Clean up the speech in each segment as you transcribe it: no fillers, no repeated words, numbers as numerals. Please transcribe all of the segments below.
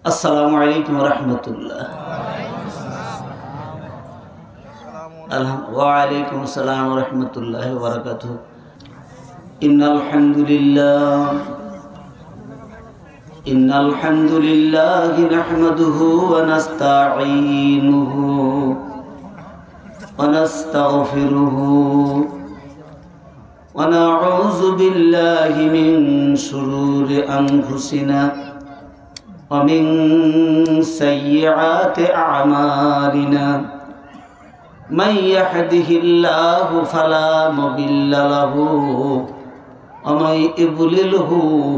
আসসালামু আলাইকুম ওয়া রাহমাতুল্লাহ। ওয়া আলাইকুম আসসালাম ওয়া রাহমাতুল্লাহি ওয়া বারাকাতুহু। ইন্নাল হামদুলিল্লাহি নাহমাদুহু ওয়া নাস্তাঈনুহু ওয়া নাস্তাগফিরুহু ওয়া নাউযু বিল্লাহি মিন শুরুরি আনফুসিনা ومن سيئات أعمالنا من يهده الله فلا مضل له ومن يضلله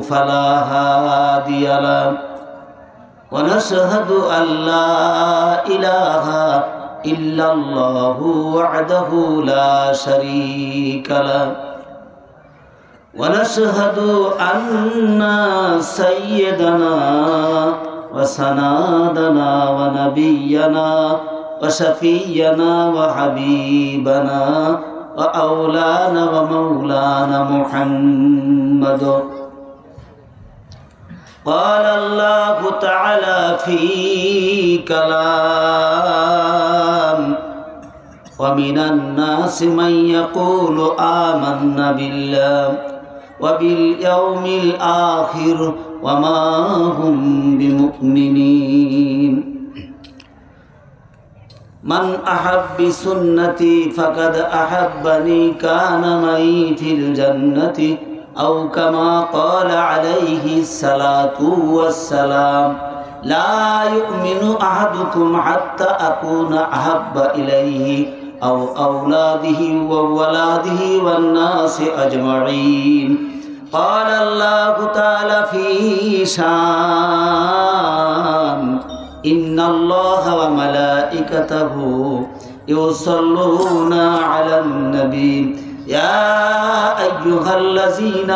فلا هادي له ونشهد أن لا إله إلا الله وحده لا شريك له ونشهد أن سيدنا وسندنا ونبينا وشفينا وحبيبنا وأولانا ومولانا محمد قال الله تعالى في كلام ومن الناس من يقول آمنا بالله وباليوم الآخر وما هم بمؤمنين من أحب سنتي فقد أحبني كان معي في الجنة أو كما قال عليه الصلاة والسلام لا يؤمن أحدكم حتى أكون أحب إليه أو أولاده وولاده والناس أجمعين قال الله تعالى في شان إن الله وملائكته يصلون على النبي يا أيها الذين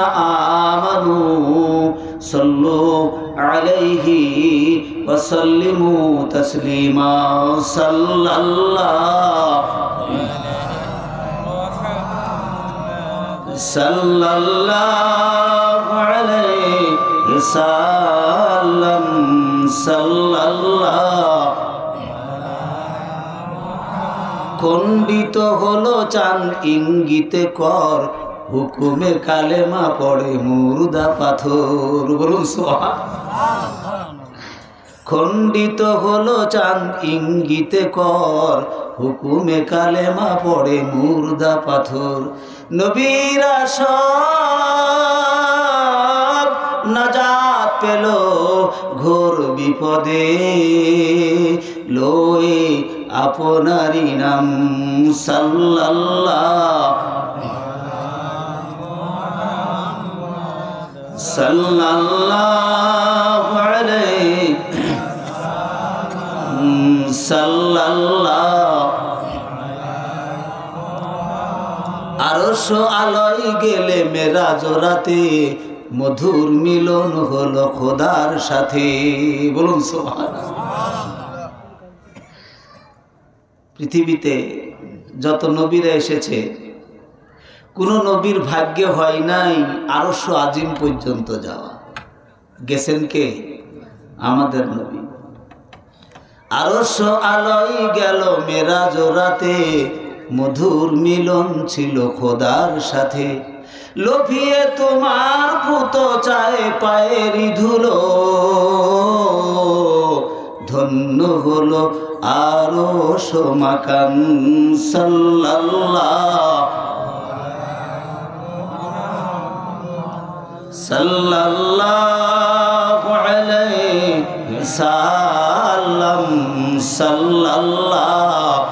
آمنوا صلوا عليه وسلموا تسليما صلى الله عليه وسلم صلى الله খণ্ডিত হলো চাঁদ ইঙ্গিতে কর হুকুমে কালেমা পড়ে মুর্দা পাথর বলুন সুবহান। খণ্ডিত হলো চাঁদ ইঙ্গিতে কর হুকুমে কালেমা পড়ে মুর্দা পাথর নবীরা সব নাজাত পেল ঘোর বিপদে লয়ে আপনারি নাম সাল্লাল্লাহু আলাইহি সাল্লাল্লাহু আরশ আলোয় গেলে মেরাজ রাতে মধুর মিলন হলো খোদার সাথে বলুন সুবহানাল্লাহ। পৃথিবীতে যত নবীরা এসেছে কোন নবীর ভাগ্যে হয় নাই আরশ আজিম পর্যন্ত যাওয়া। গেছেন কে? আমাদের নবী। আরশ আলোয় গেল মেরাজ রাতে মধুর মিলন ছিল খোদার সাথে লোভিয়ে তোমার পুত চায় পায়েরি ধুলো ধন্য হলো আরশ মাকান সাল্লাল্লাহু আলাইহি সাল্লাম সাল্লাল্লাহু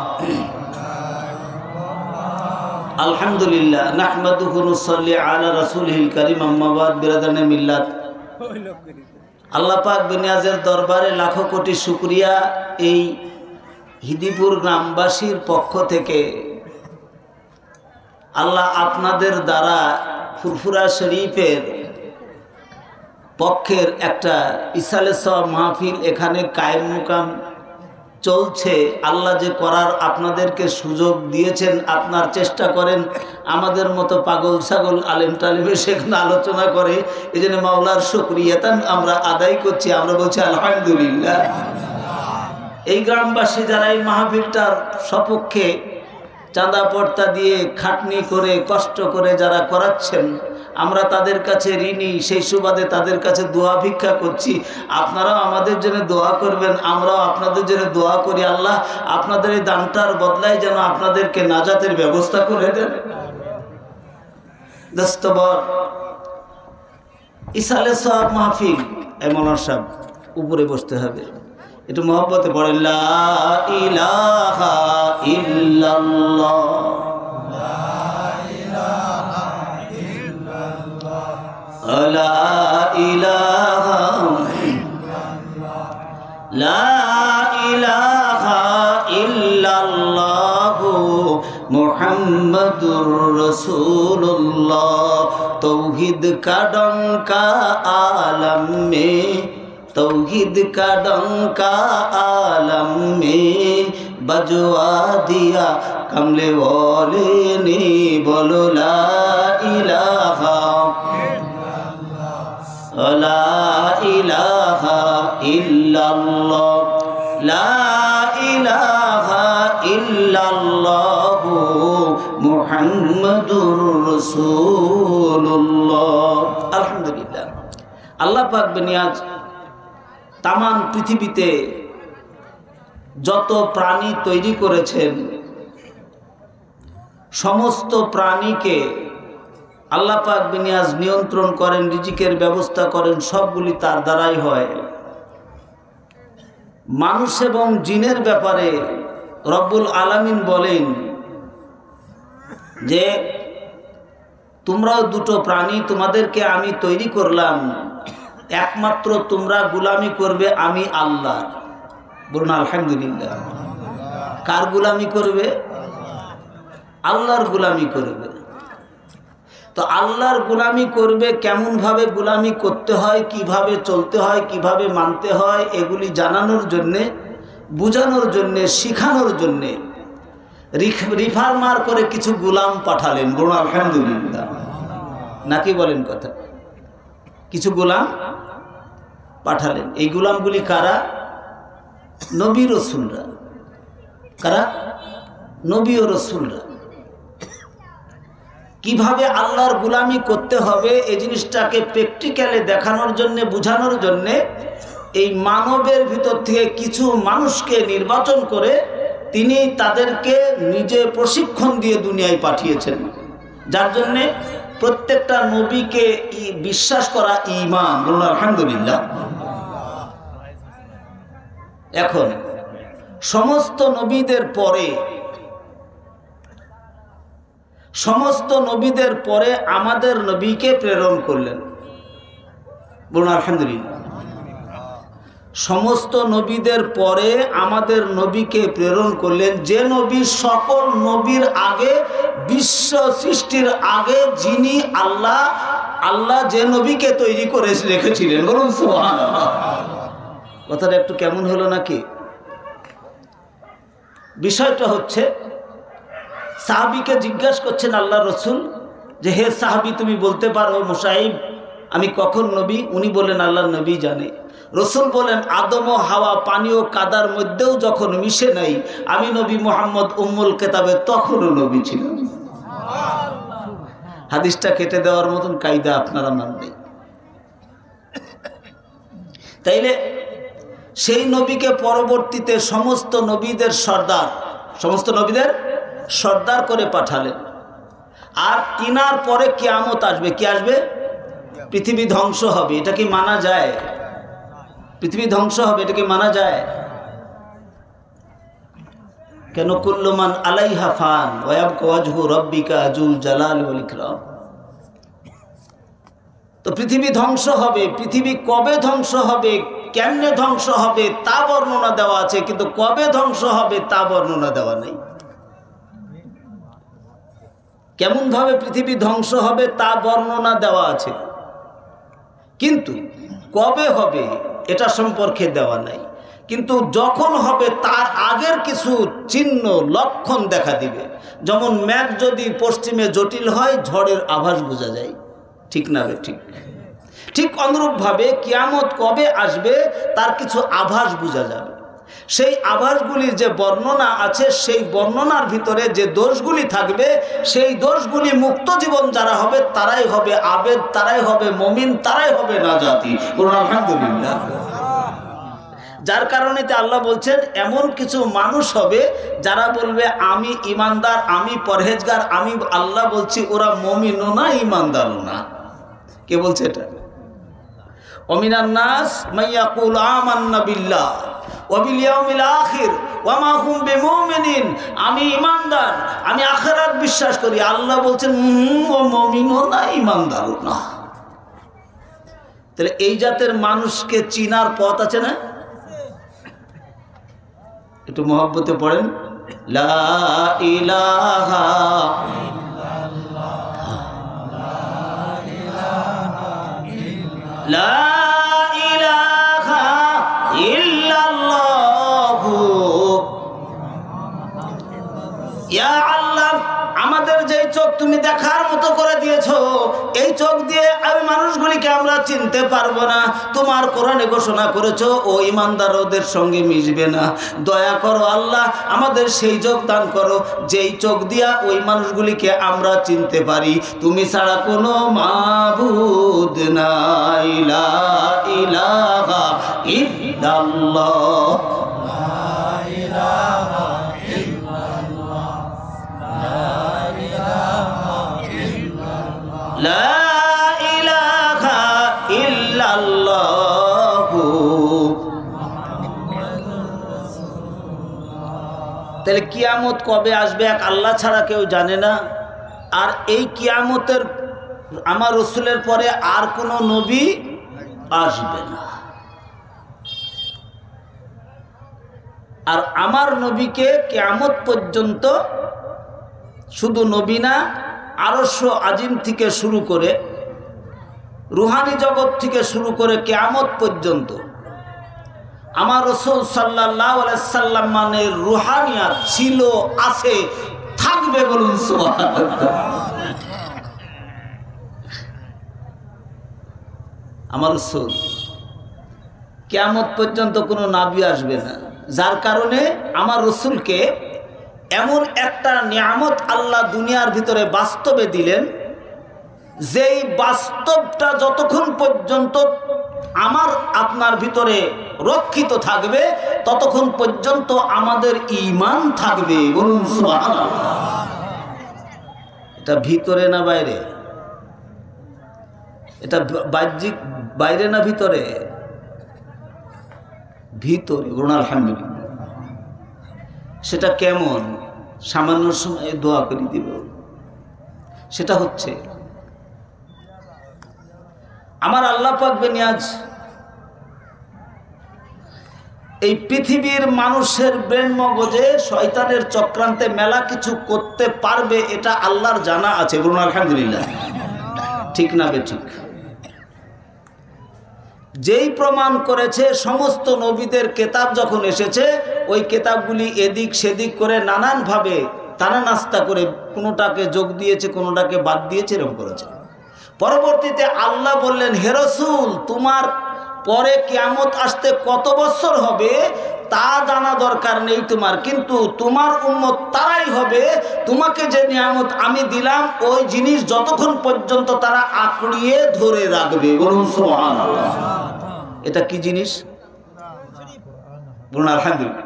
আলহামদুলিল্লাহ নাহমাদুহু নুসাল্লি আলা রাসূলিল কারীম আম্মা বাদ বিরাদানে মিল্লাত। আল্লাহ পাক দুনিয়াজের দরবারে লাখো কোটি শুকরিয়া। এই হিদিপুর গ্রামবাসীর পক্ষ থেকে আল্লাহ আপনাদের দ্বারা ফুরফুরা শরীফের পক্ষের একটা ইসালে সওয়াব মাহফিল এখানে কায়েম মুকাম চলছে, আল্লাহ যে করার আপনাদেরকে সুযোগ দিয়েছেন, আপনার চেষ্টা করেন আমাদের মতো পাগল ছাগল আলেম টালিমে সেখানে আলোচনা করে। এই জন্য মাওলার শুকরিয়াতান আমরা আদায় করছি, আমরা বলছি আলহামদুলিল্লাহ। এই গ্রামবাসী যারা এই মাহফিলটার সপক্ষে চাঁদা পর্তা দিয়ে খাটনি করে কষ্ট করে যারা করাচ্ছেন, আমরা তাদের কাছে ঋণী, সেই সুবাদে তাদের কাছে দোয়া ভিক্ষা করছি। আপনারাও আমাদের জন্য দোয়া করবেন, আমরাও আপনাদের জন্য দোয়া করি। আল্লাহ আপনাদের এই দানটার বদলায় যেন আপনাদেরকে নাজাতের ব্যবস্থা করে দেন। দস্তবর ইসালে সাহেব মাহফিল, এমন সব উপরে বসতে হবে, একটু মহব্বতে পড়েন লা ইলাহা ইল্লাল্লাহ, লা ইলাহা ইল্লাল্লাহ মুহাম্মাদুর রাসূলুল্লাহ। तौहीद का डंका आलम में, तौहीद का डंका आलम में बजवा दिया कमले वाले ने, बोलो ला इलाहा ला इलाहा इल्लल्लाह, ला इलाहा इल्लल्लाह मुहम्मदुर রাসূলুল্লাহ। আলহামদুলিল্লাহ। আল্লাহ পাক বেনিয়াজ তামাম পৃথিবীতে যত প্রাণী তৈরি করেছেন, সমস্ত প্রাণীকে আল্লাহ পাক বিনিয়াজ নিয়ন্ত্রণ করেন, রিজিকের ব্যবস্থা করেন, সবগুলি তার দ্বারাই হয়। মানুষ এবং জিনের ব্যাপারে রব্বুল আলামিন বলেন যে তোমরাও দুটো প্রাণী, তোমাদেরকে আমি তৈরি করলাম, একমাত্র তোমরা গোলামি করবে আমি আল্লাহ। বলুন আলহামদুলিল্লাহ। কার গোলামি করবে? আল্লাহর গোলামি করবে। তো আল্লাহর গোলামি করবে, কেমন ভাবে গোলামি করতে হয়, কিভাবে চলতে হয়, কিভাবে মানতে হয়, এগুলি জানানোর জন্যে, বুঝানোর জন্যে, শিখানোর জন্যে রিফার্মার করে কিছু গোলাম পাঠালেন। বলুন আলহামদুলিল্লাহ। নাকি বলেন কথা? কিছু গোলাম পাঠালেন। এই গোলামগুলি কারা? নবী রাসূলরা। কারা? নবী ও রাসূলরা। কিভাবে আল্লাহর গোলামি করতে হবে এই জিনিসটাকে প্র্যাকটিক্যালি দেখানোর জন্য, বুঝানোর জন্য এই মানবের ভিতর থেকে কিছু মানুষকে নির্বাচন করে তিনি তাদেরকে নিজে প্রশিক্ষণ দিয়ে দুনিয়ায় পাঠিয়েছেন, যার জন্যে প্রত্যেকটা নবীকে বিশ্বাস করা ঈমান। বলুন আলহামদুলিল্লাহ। এখন সমস্ত নবীদের পরে আমাদের নবীকে প্রেরণ করলেন। বলুন আলহামদুলিল্লাহ। সমস্ত নবীদের পরে আমাদের নবীকে প্রেরণ করলেন, যে নবী সকল নবীর আগে, বিশ্ব সৃষ্টির আগে যিনি আল্লাহ যে নবীকে তৈরি করে রেখেছিলেন। বলুন সুবহানাল্লাহ। কথাটা একটু কেমন হলো নাকি? বিষয়টা হচ্ছে, সাহাবীকে জিজ্ঞাসা করছেন আল্লাহ রসুল যে হে সাহাবী, তুমি বলতে পারো মুসাইব আমি কখন নবী? উনি বলেন আল্লাহ নবী জানে। রসুল বলেন আদম ও হাওয়া পানি ও কাদার মধ্যেও যখন মিশে নাই, আমি নবী মুহাম্মদ উম্মুল কিতাবে তখনও নবী ছিলাম। হাদিসটা কেটে দেওয়ার মতন কায়দা আপনারা মানবেন। তাইলে সেই নবীকে পরবর্তীতে সমস্ত নবীদের সর্দার করে পাঠালেন। আর তিনার পরে কিয়ামত আসবে। কি আসবে? পৃথিবী ধ্বংস হবে। এটা কি মানা যায়? পৃথিবী ধ্বংস হবে, এটা কি মানা যায়? কেন? কুল্লু মান আলাইহা ফান ওয়া ইয়াবকা ওয়াজহু রাব্বিকা যুল জালালি ওয়াল ইকরাম। তো পৃথিবী ধ্বংস হবে। পৃথিবী কবে ধ্বংস হবে, কেমনে ধ্বংস হবে তা বর্ণনা দেওয়া আছে, কিন্তু কবে ধ্বংস হবে তা বর্ণনা দেওয়া নেই। কেমন ভাবে পৃথিবী ধ্বংস হবে তা বর্ণনা দেওয়া আছে, কিন্তু কবে হবে এটা সম্পর্কে দেওয়া নাই। কিন্তু যখন হবে তার আগের কিছু চিহ্ন লক্ষণ দেখা দিবে। যেমন মেঘ যদি পশ্চিমে জটিল হয়, ঝড়ের আভাস বোঝা যায়, ঠিক না ঠিক? ঠিক অনুরূপভাবে কিয়ামত কবে আসবে তার কিছু আভাস বোঝা যাবে। সেই আভাসগুলির যে বর্ণনা আছে, সেই বর্ণনার ভিতরে যে দোষগুলি থাকবে, সেই দোষগুলি মুক্ত জীবন যারা হবে তারাই হবে আবেদ, তারাই হবে মুমিন, তারাই হবে নাজাতি। আলহামদুলিল্লাহ। যার কারণে আল্লাহ বলছেন এমন কিছু মানুষ হবে যারা বলবে আমি ইমানদার, আমি পরহেজগার। আমি আল্লাহ বলছি ওরা মুমিনও না, ইমানদারও না। কে বলছে এটা? ওমিনান নাস মাইয়াকুল আমান্না বিল্লাহ ওয়া বিল ইয়াউমিল আখির ওয়া মা হুম বিমুমিনিন। আমি ইমানদার, আমি আখিরাত বিশ্বাস করি। আল্লাহ বলছেন ও মুমিনও না, ইমানদারও না। তাহলে এই জাতের মানুষকে চিনার পথ আছে না? একটু মহব্বতে পড়েন, লা ইলাহা লা ইলাহা ইল্লাল্লাহু। ইয়া আল্লাহ, আমাদের যেই চোখ তুমি দেখার মতো করে দিয়েছো, এই চোখ দিয়ে আমি মানুষগুলিকে আমরা চিনতে পারবো না। তোমার কোরআনে ঘোষণা করেছো ও ইমানদার ওদের সঙ্গে মিশবে না। দয়া করো আল্লাহ, আমাদের সেই চোখ দান করো যেই চোখ দিয়া ওই মানুষগুলিকে আমরা চিনতে পারি। তুমি ছাড়া কোনো মাবুদ নাই, লা ইলাহা ইল্লাল্লাহ, লা ইলাহা লা ইলাহা ইল্লাল্লাহু। তাহলে কিয়ামত কবে আসবে এক আল্লাহ ছাড়া কেউ জানে না। আর এই কিয়ামতের আমার রাসূলের পরে আর কোনো নবী আসবে না। আর আমার নবীকে কিয়ামত পর্যন্ত শুধু নবী না, আরশ আজিম থেকে শুরু করে রুহানি জগৎ থেকে শুরু করে কিয়ামত পর্যন্ত আমার রাসূল সাল্লাল্লাহু আলাইহি সাল্লাম মানে রুহানিয়াত ছিল, আছে, থাকবে। বলুন সুবহানাল্লাহ। আমার রাসূল কিয়ামত পর্যন্ত কোনো নবী আসবে না। যার কারণে আমার রাসূলকে এমন একটা নিয়ামত আল্লাহ দুনিয়ার ভিতরে বাস্তবে দিলেন, যেই বাস্তবটা যতক্ষণ পর্যন্ত আমার আপনার ভিতরে রক্ষিত থাকবে ততক্ষণ পর্যন্ত আমাদের ঈমান থাকবে। বলুন সুবহানাল্লাহ। এটা ভিতরে না বাইরে? এটা বাহ্যিক, বাইরে না ভিতরে? ভিতরে। বলুন আলহামদুলিল্লাহ। সেটা কেমন? সামান্য সময়ে দোয়া করে দিব। সেটা হচ্ছে আমার আল্লাহ পাক বেনিয়াজ এই পৃথিবীর মানুষের ব্রেন মগজে শয়তানের চক্রান্তে মেলা কিছু করতে পারবে, এটা আল্লাহর জানা আছে। বলুন আলহামদুলিল্লাহ। ঠিক না বেঠিক? যেই প্রমাণ করেছে সমস্ত নবীদের কেতাব যখন এসেছে, ওই কেতাবগুলি এদিক সেদিক করে নানানভাবে টানা নাস্তা করে কোনোটাকে যোগ দিয়েছে, কোনোটাকে বাদ দিয়েছে, এরকম করেছে। পরবর্তীতে আল্লাহ বললেন, হে রাসূল, তোমার পরে কিয়ামত আসতে কত বছর হবে তা জানা দরকার নেই তোমার, কিন্তু তোমার উম্মত তারাই হবে তোমাকে যে নিয়ামত আমি দিলাম ওই জিনিস যতক্ষণ পর্যন্ত তারা আঁকড়িয়ে ধরে রাখবে। বলুন সুবহানাল্লাহ। এটা কি জিনিস? বলুন আলহামদুলিল্লাহ।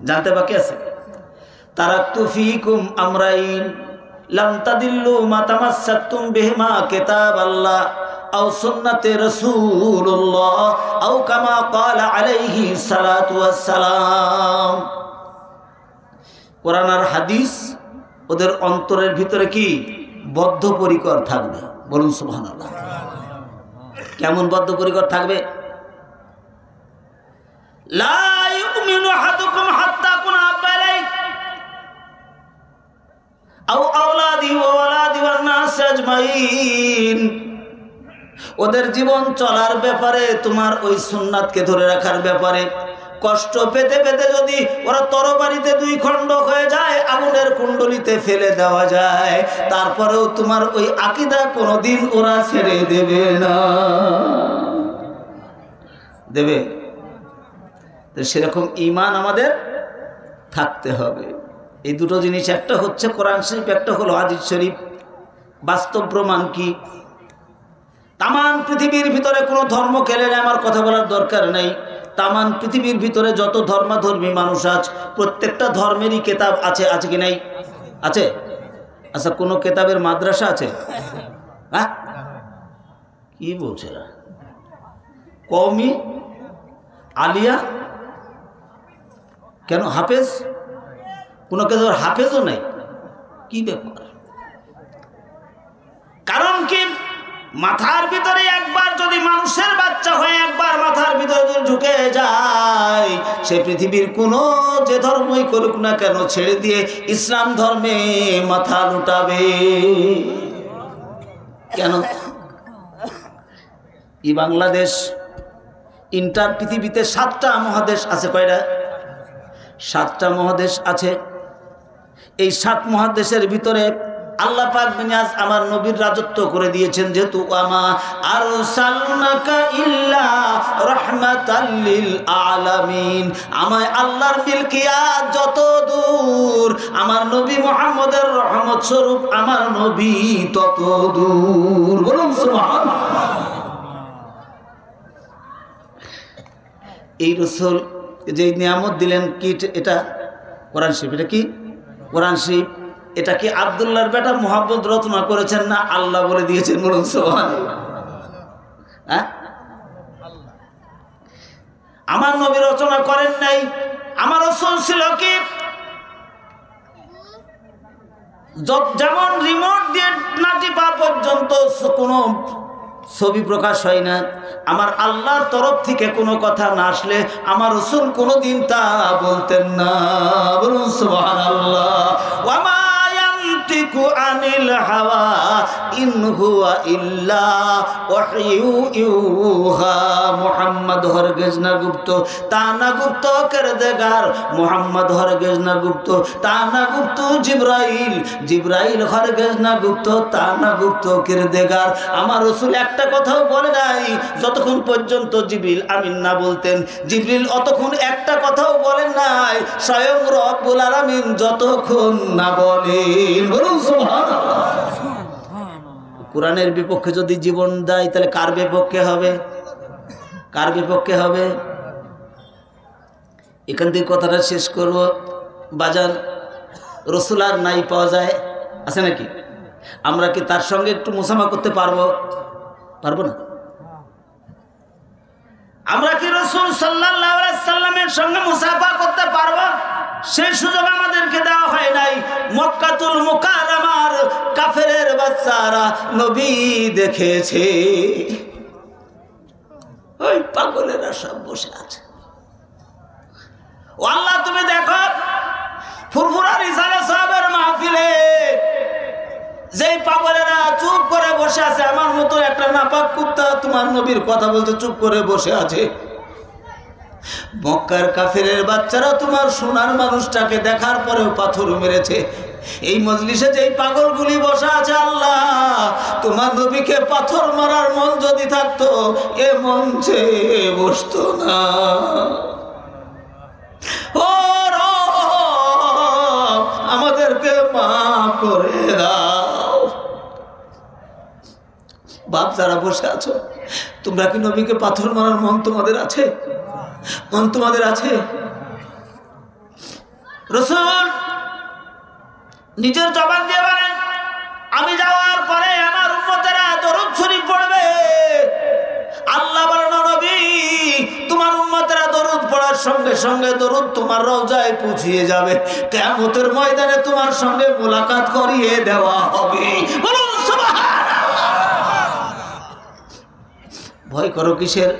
জানতে বাকি আছে? তারাকতু ফীকুম আমরাইন লাম তাদিল্লু মা তামাসসাকতুম বিহিমা কিতাবাল্লাহ আও সুন্নাতে রাসূলুল্লাহ আও কামা ক্বালা আলাইহি সালাতু ওয়াস সালাম। কোরআন আর হাদিস ওদের অন্তরের ভিতরে কি বদ্ধপরিকর থাকবে। বলুন সুবহানাল্লাহ। কেমন বদ্ধপরিকর থাকবে? লা ইউমিনু আহাদুকুম হাত্তা কুনা আবালাই আও আওলাদি ওয়া ওয়ালাদি ওয়ান নাস আজমাইন। ওদের জীবন চলার ব্যাপারে, তোমার ওই সুন্নাতকে ধরে রাখার ব্যাপারে, কষ্ট পেতে পেতে যদি ওরা তরবারিতে 2 খণ্ড হয়ে যায়, আগুনের কুণ্ডলিতে ফেলে দেওয়া যায়, তারপরেও তোমার ওই আকীদা কোনোদিন ওরা ছেড়ে দেবে না। দেবে? তো সেরকম ঈমান আমাদের থাকতে হবে। এই দুটো জিনিস, একটা হচ্ছে কোরআন শরীফ, একটা হলো হাদিস শরীফ। বাস্তব প্রমাণ কি? তামান পৃথিবীর ভিতরে কোনো ধর্ম কেড়ে নেয় আমার কথা বলার দরকার নেই। তামান পৃথিবীর ভিতরে যত ধর্মাধর্মী মানুষ আছে, প্রত্যেকটা ধর্মেরই কিতাব আছে, আছে কি নাই? আছে। আচ্ছা, কোনো কিতাবের মাদ্রাসা আছে? হ্যাঁ, কি বলছে এরা? কওমি আলিয়া কেন? হাফেজ? কোনো কিতাবের হাফেজও নাই? কি ব্যাপার? কারণ কি? মাথার ভিতরে একবার যদি মানুষের বাচ্চা হয়ে একবার মাথার ভিতরে যদি ঢুকে যায়, সে পৃথিবীর কোনো যে ধর্মই করুক না কেন ছেড়ে দিয়ে ইসলাম ধর্মে মাথা লুটাবে। কেন? এই বাংলাদেশ ইন্টার পৃথিবীতে 7টা মহাদেশ আছে। কয়টা? 7টা মহাদেশ আছে। এই 7 মহাদেশের ভিতরে আল্লাহ পাক বিনাজ আমার নবীর রাজত্ব করে দিয়েছেন, যেহেতু আমা আরসালনাকা ইল্লা রাহমাতাল লিল আলামিন। আমায় আল্লাহর মিলকিয়াত যত দূর, আমার নবী মুহাম্মদের রহমত স্বরূপ আমার নবী তত দূর। বলুন সুবহানাল্লাহ। এই রাসূল যে নিয়ামত দিলেন, কি এটা? কোরআন শরীফ। এটা কি? কোরআন শরীফ। এটা কি আব্দুল্লাহর বেটা মুহাম্মদ রচনা করেছেন না আল্লাহ বলে দিয়েছেন? বলুন সুবহানাল্লাহ। হ্যাঁ, আমার নবী রচনা করেন নাই। আমার রাসূল ছিল কি, যেমন রিমোট দিয়ে না টিপা পর্যন্ত কোনো ছবি প্রকাশ হয় না, আমার আল্লাহর তরফ থেকে কোনো কথা না আসলে আমার রাসূল কোনোদিন তা বলতেন না। বলুন সুবহানাল্লাহ। ওয়ামা ইয়ানতিকু আনিল হাওয়া ইন হুয়া ইল্লা ওয়াহয়ু ইউহা। মুহাম্মদ হরগিজ না গুপ্ত, তা না গুপ্ত কিরদেগার। মুহাম্মদ হরগিজ না গুপ্ত, তা না গুপ্ত জিবরাইল। জিবরাইল হরগিজ না গুপ্ত, তা না গুপ্ত কিরদেগার। আমার রাসূল একটা কথাও বলে নাই যতক্ষণ পর্যন্ত জিবরিল আমিন না বলতেন। জিবরিল অতক্ষণ একটা কথাও বলেন নাই স্বয়ং রব্বুল আলামিন যতক্ষণ না বলেন। বলুন সুবহানাল্লাহ। কোরআনের বিপক্ষে যদি জীবন দেয় তাহলে কার বিপক্ষে হবে? কার বিপক্ষে হবে? এখান থেকে কথাটা শেষ করব। বাজান, রাসূল আর নাই পাওয়া যায়, আছে নাকি? আমরা কি তার সঙ্গে একটু মুসাফা করতে পারবো? পারবো না? আমরা কি রাসূল সাল্লাল্লাহু আলাইহি সাল্লামের সঙ্গে মুসাফা করতে পারবো? সেই সুযোগ আমাদেরকে দেওয়া হয় নাই। মক্কাতুল মুকাররমার কাফেরের বাচ্চারা নবী দেখেছে, ওই পাগলেরা সব বসে আছে। ও আল্লাহ, তুমি দেখো ফুরফুরা রিসালা সাহাবের মাহফিলে যেই পাগলেরা চুপ করে বসে আছে, আমার মতো একটা নাপাক কুত্তা তোমার নবীর কথা বলতে চুপ করে বসে আছে। মক্কার কাফেরের বাচ্চারা তোমার সোনার মানুষটাকে দেখার পরেও পাথর মেরেছে। এই মজলিসে যেই পাগলগুলি বসে আছে, আল্লাহ তোমার নবীকে পাথর মারার মন যদি থাকতো এ মঞ্চে বসতো না। ও রব, আমাদেরকে মাফ করে দাও। বাপ যারা বসে আছো, তোমরা কি নবীকে পাথর মারার মন তোমাদের আছে? মন তোমাদের আছে? রাসূল নিজের জবান দিয়ে বলেন, আমি যাওয়ার পরে আমার উম্মতেরা দরুদ শরীফ পড়বে। আল্লাহ বলেন, নবী তোমার উম্মতেরা দরুদ পড়ার সঙ্গে সঙ্গে দরুদ তোমার রওজায় পৌঁছিয়ে যাবে। কিয়ামতের ময়দানে তোমার সঙ্গে মুলাকাত করিয়ে দেওয়া হবে। বলুন সুবহানাল্লাহ। ভয় করো কিসের?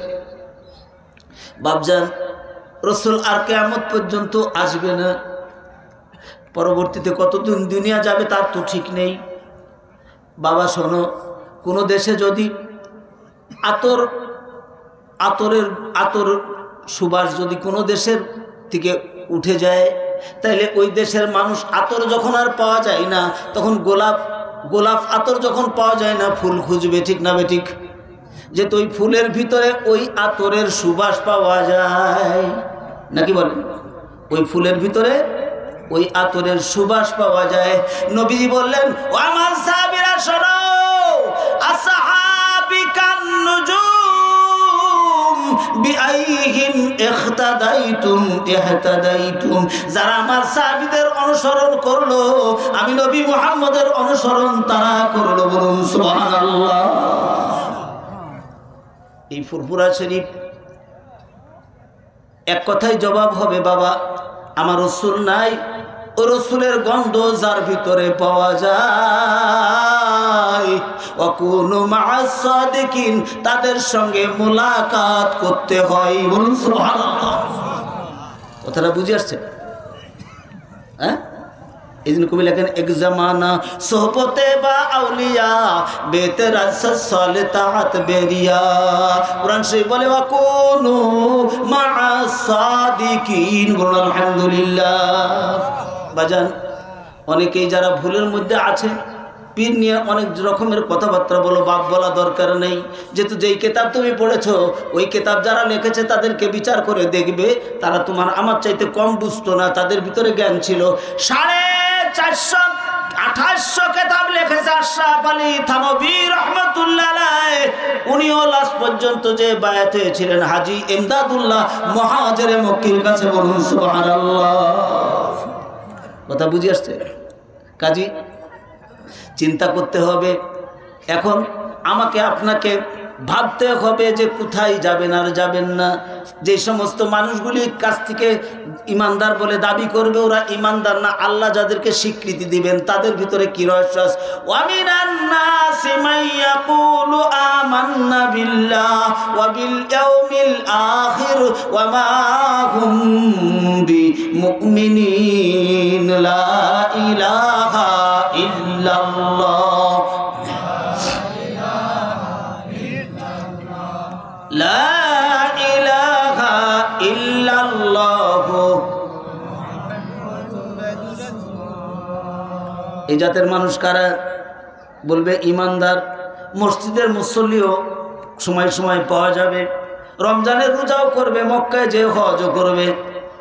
বাপজান, রাসূল আর কিয়ামত পর্যন্ত আসবে না। পরবর্তীতে কতদিন দুনিয়া যাবে তার তো ঠিক নেই। বাবা শোনো, কোনো দেশে যদি আতর সুবাস যদি কোনো দেশের থেকে উঠে যায়, তাইলে ওই দেশের মানুষ আতর যখন আর পাওয়া যায় না, তখন গোলাপ আতর যখন পাওয়া যায় না, ফুল খুঁজবে, ঠিক না বেঠিক? যে তো ওই ফুলের ভিতরে ওই আতরের সুবাস পাওয়া যায়, নাকি বলেন? ওই ফুলের ভিতরে ওই আতরের সুবাস পাওয়া যায়। নবীজি বললেন, ও আমার সাহাবীরা শোনো, আসহাবিকান নুজুম বিআইহিম ইহতাদাইতুম ইহতাদাইতুম। যারা আমার সাহাবীদের অনুসরণ করলো, আমি নবী মুহাম্মদের অনুসরণ তারা করলো। বলুন সুবহানাল্লাহ। এই ফুরফুরা শরীফ এক কথায় জবাব হবে, বাবা আমার রাসূল নাই, ও রাসূলের গন্ধ যার ভিতরে পাওয়া যায়, ওয়াকুনু মা'আস সাদিকিন, তাদের সঙ্গে মুলাকাত করতে হয়। বলুন সুবহানাল্লাহ। কথাটা বুঝে আসছে? হ্যাঁ, এই জন্য কবি লেখেন, এক জামানা সোহবতে বা আউলিয়া বেতেরাজ সালেতাত বেরিয়া। কুরআন শরীফ বলে, ওয়াকুনু মা'আস সাদিকিন। বলুন আলহামদুলিল্লাহ। বাজান, অনেকেই যারা ভুলের মধ্যে আছে, পীর নিয়ে অনেক রকমের কথাবার্তা বলো, বাপ বলা দরকার নেই। যেহেতু যেই কেতাব তুমি পড়েছো, ওই কেতাব যারা লিখেছে তাদেরকে বিচার করে দেখবে, তারা তোমার আমার চাইতে কম বুঝতো না, তাদের ভিতরে জ্ঞান ছিল। 428 কেতাব লিখেছে আশরাফ আলী থানভী রাহমাতুল্লাহ আলাইহি। উনিও লাস্ট পর্যন্ত যে বায়াত হয়েছিলেন হাজী ইমদাদুল্লাহ মুহাজিরে মক্কির কাছে। বলুন সুবহানাল্লাহ। কথা বুঝে আসছে? কাজী চিন্তা করতে হবে। এখন আমাকে আপনাকে ভাবতে হবে যে কোথায় যাবেন আর যাবেন না। যে সমস্ত মানুষগুলির কাছ থেকে ইমানদার বলে দাবি করবে, ওরা ইমানদার না। আল্লাহ যাদেরকে স্বীকৃতি দিবেন তাদের ভিতরে কি রহস্য আছে? ওয়ামিনান নাসি মাইয়াকুলু আমান্না বিল্লাহ ওয়া বিল ইয়াউমিল আখির ওয়া মা হুম বিমুমিনিন। লা ইলাহা ইল্লাল্লাহ, লা ইলাহা ইল্লাল্লাহ। এই জাতের মানুষ কারা? বলবে ইমানদার। মসজিদের মুসল্লিও সময় সময় পাওয়া যাবে, রমজানের রোজাও করবে, মক্কায় যে হজও করবে।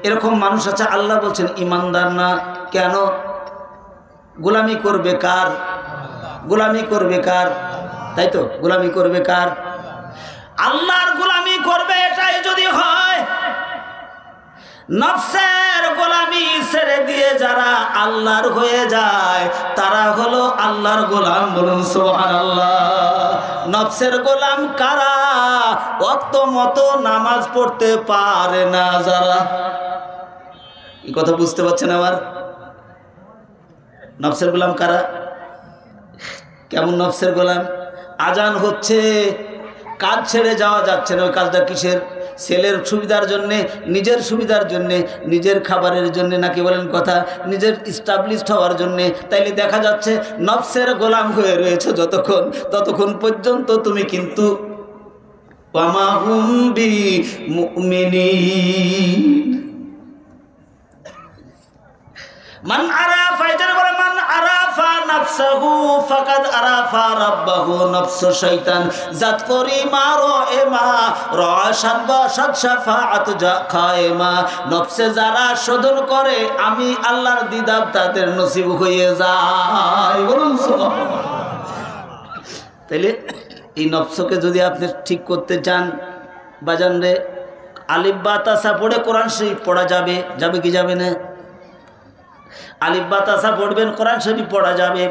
এরকম মানুষ আছে, আল্লাহ বলছেন ইমানদার না। কেন? গোলামি করবে কার? গোলামি করবে কার? তাই তো, গোলামি করবে কার? আল্লাহর গোলামি করবে। এটাই যদি হয়, নফসের গোলামি ছেড়ে দিয়ে যারা আল্লাহর হয়ে যায় তারা হলো আল্লাহর গোলাম। বলুন সুবহানাল্লাহ। নফসের গোলাম কারা? ওয়াক্ত মতো নামাজ পড়তে পারে না যারা। এই কথা বুঝতে পারছেন আমার? নফসের গোলাম কারা? কেমন নফসের গোলাম? আজান হচ্ছে, কাজ ছেড়ে যাওয়া যাচ্ছে না। ওই কাজটা কিসের? ছেলের সুবিধার জন্যে, নিজের সুবিধার জন্যে, নিজের খাবারের জন্যে, নাকি বলেন কথা, নিজের ইস্টাবলিশড হওয়ার জন্যে। তাইলে দেখা যাচ্ছে নফসের গোলাম হয়ে রয়েছে যতক্ষণ, ততক্ষণ পর্যন্ত তুমি কিন্তু ওয়া মা হুম বিমুমিনিন। মান আরাফা, এটারে বলে মান আরাফা নাফসাহু ফাকাদ আরাফা রাব্বাহু। নফস শয়তান জাত করি মারো এমা রাশাদ বাশাদ শাফাআত জা খায়মা। নফসে যারা শোধন করে আমি আল্লাহর দিদার তাদের নসিব হয়ে যায়। বলুন সুবহানাল্লাহ। তাইলে এই নফসকে যদি আপনি ঠিক করতে চান, বাজান রে, আলিফ বা তাসা পড়ে কোরআন শরীফ পড়া যাবে, যাবে কি যাবে না? আলিফ বা তাসা পড়বেন, কোরআন শরীফ পড়া যাবে।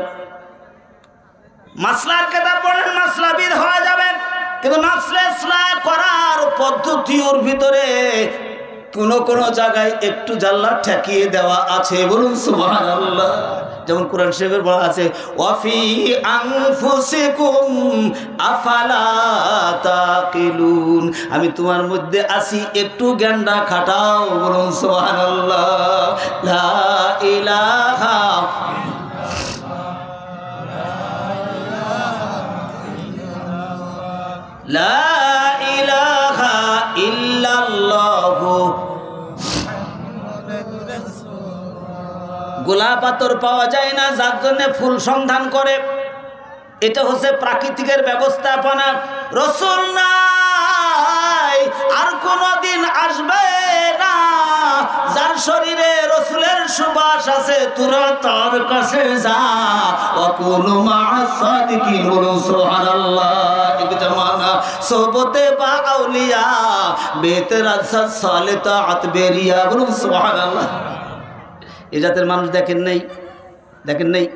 মাসলার কিতাব পড়েন, মাসলাবিদ হওয়া যাবে। কিন্তু মাসলা ইসলাহ করার পদ্ধতি ওর ভিতরে কোন জায়গায় একটু জাল্লা ঠেকিয়ে দেওয়া আছে। বলুন সুবহানাল্লাহ। যেমন কোরআন শরীফের বলা আছে, ওয়াফি আনফুসিকুম আফালা তাকিলুন। আমি তোমার মধ্যে আছি, একটু জ্ঞানটা খাটাও। বলুন সুবহানাল্লাহ। লা ইলাহা লা ইলাহা ইল্লাল্লাহ গোলাপ পাথর পাওয়া যায় না, যার জন্য ফুল সন্ধান করে। এটা হচ্ছে প্রাকৃতিকের ব্যবস্থাপনা। রসুল নাই, আর কোনদিন আসবে না যার শরীরে রসুলের সুবাস আছে, তোরা তার কাছে যা। ওয়াকুনু মা'আস সাদিকিন, বলুন সুবহানাল্লাহ। এক জামানা সোহবতে বা আউলিয়া, বেতরাসাত সালেতাত বেরিয়া, বলুন সুবহানাল্লাহ। এ জাতের মানুষ দেখেন নাই? দেখেন নাই?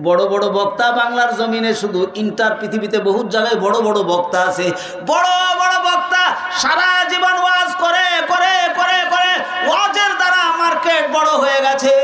বড় বড় বক্তা বাংলার জমিনে, শুধু ইন্টার পৃথিবীতে বহুত জায়গায় বড় বড় বক্তা আছে। বড় বড় বক্তা সারা জীবন ওয়াজ করে করে করে করে ওয়াজের দ্বারা মার্কেট বড় হয়ে গেছে,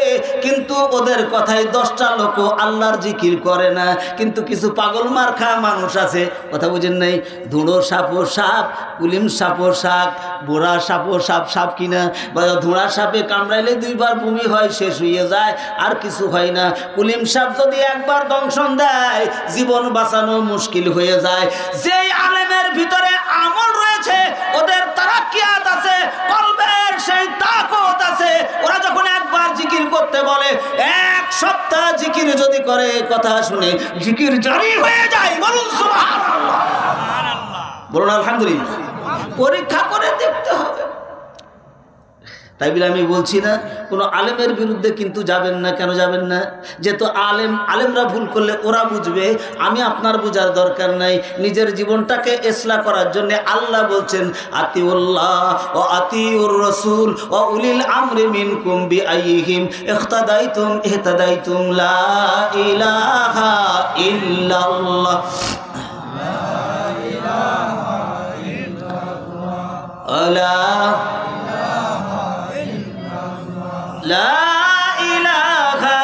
কিন্তু ওদের কথায় 10টা লোক আল্লাহর জিকির করে না। কিন্তু কিছু পাগল মার্খা মানুষ আছে, কথা বুঝেন নাই? ধুঁড়ো সাপো সাপ, কুলিম সাপো সাপ, বোরা সাপো সাপ, সাপ কিনা বা ধুঁড়া সাপে কামড়াইলে 2 বার বমি হয়, শেষ হয়ে যায়, আর কিছু হয় না। কুলিম সাপ যদি একবার দংশন দেয়, জীবন বাঁচানো মুশকিল হয়ে যায়। যেই আলেমের ভিতরে আমল রয়েছে, ওদের তারাক্কিয়াত আছে, কলবের সেই তাকত আছে, ওরা যখন একবার জিকির করতে বলে, 1 সপ্তাহ জিকির যদি করে, কথা শুনে জিকির জারি হয়ে যায়। বলুন সুবহানাল্লাহ, বলুন আলহামদুলিল্লাহ। পরীক্ষা করে দেখতে হবে। তাই বলে আমি বলছি না কোনো আলেমের বিরুদ্ধে কিন্তু যাবেন না। কেন যাবেন না? যেহেতু আলেমরা ভুল করলে ওরা বুঝবে, আমি আপনার বোঝার দরকার নাই। নিজের জীবনটাকে ইসলাহ করার জন্য আল্লাহ বলছেন, আতিউল্লাহ ও আতিউর রাসূল ও উলিল আমরি মিনকুম বিআইহিম ইখতাদাইতুম ইহতাদাইতুম। লা ইলাহা ইল্লাল্লাহ, লা ইলাহা ইল্লাল্লাহ, লা ইলাহা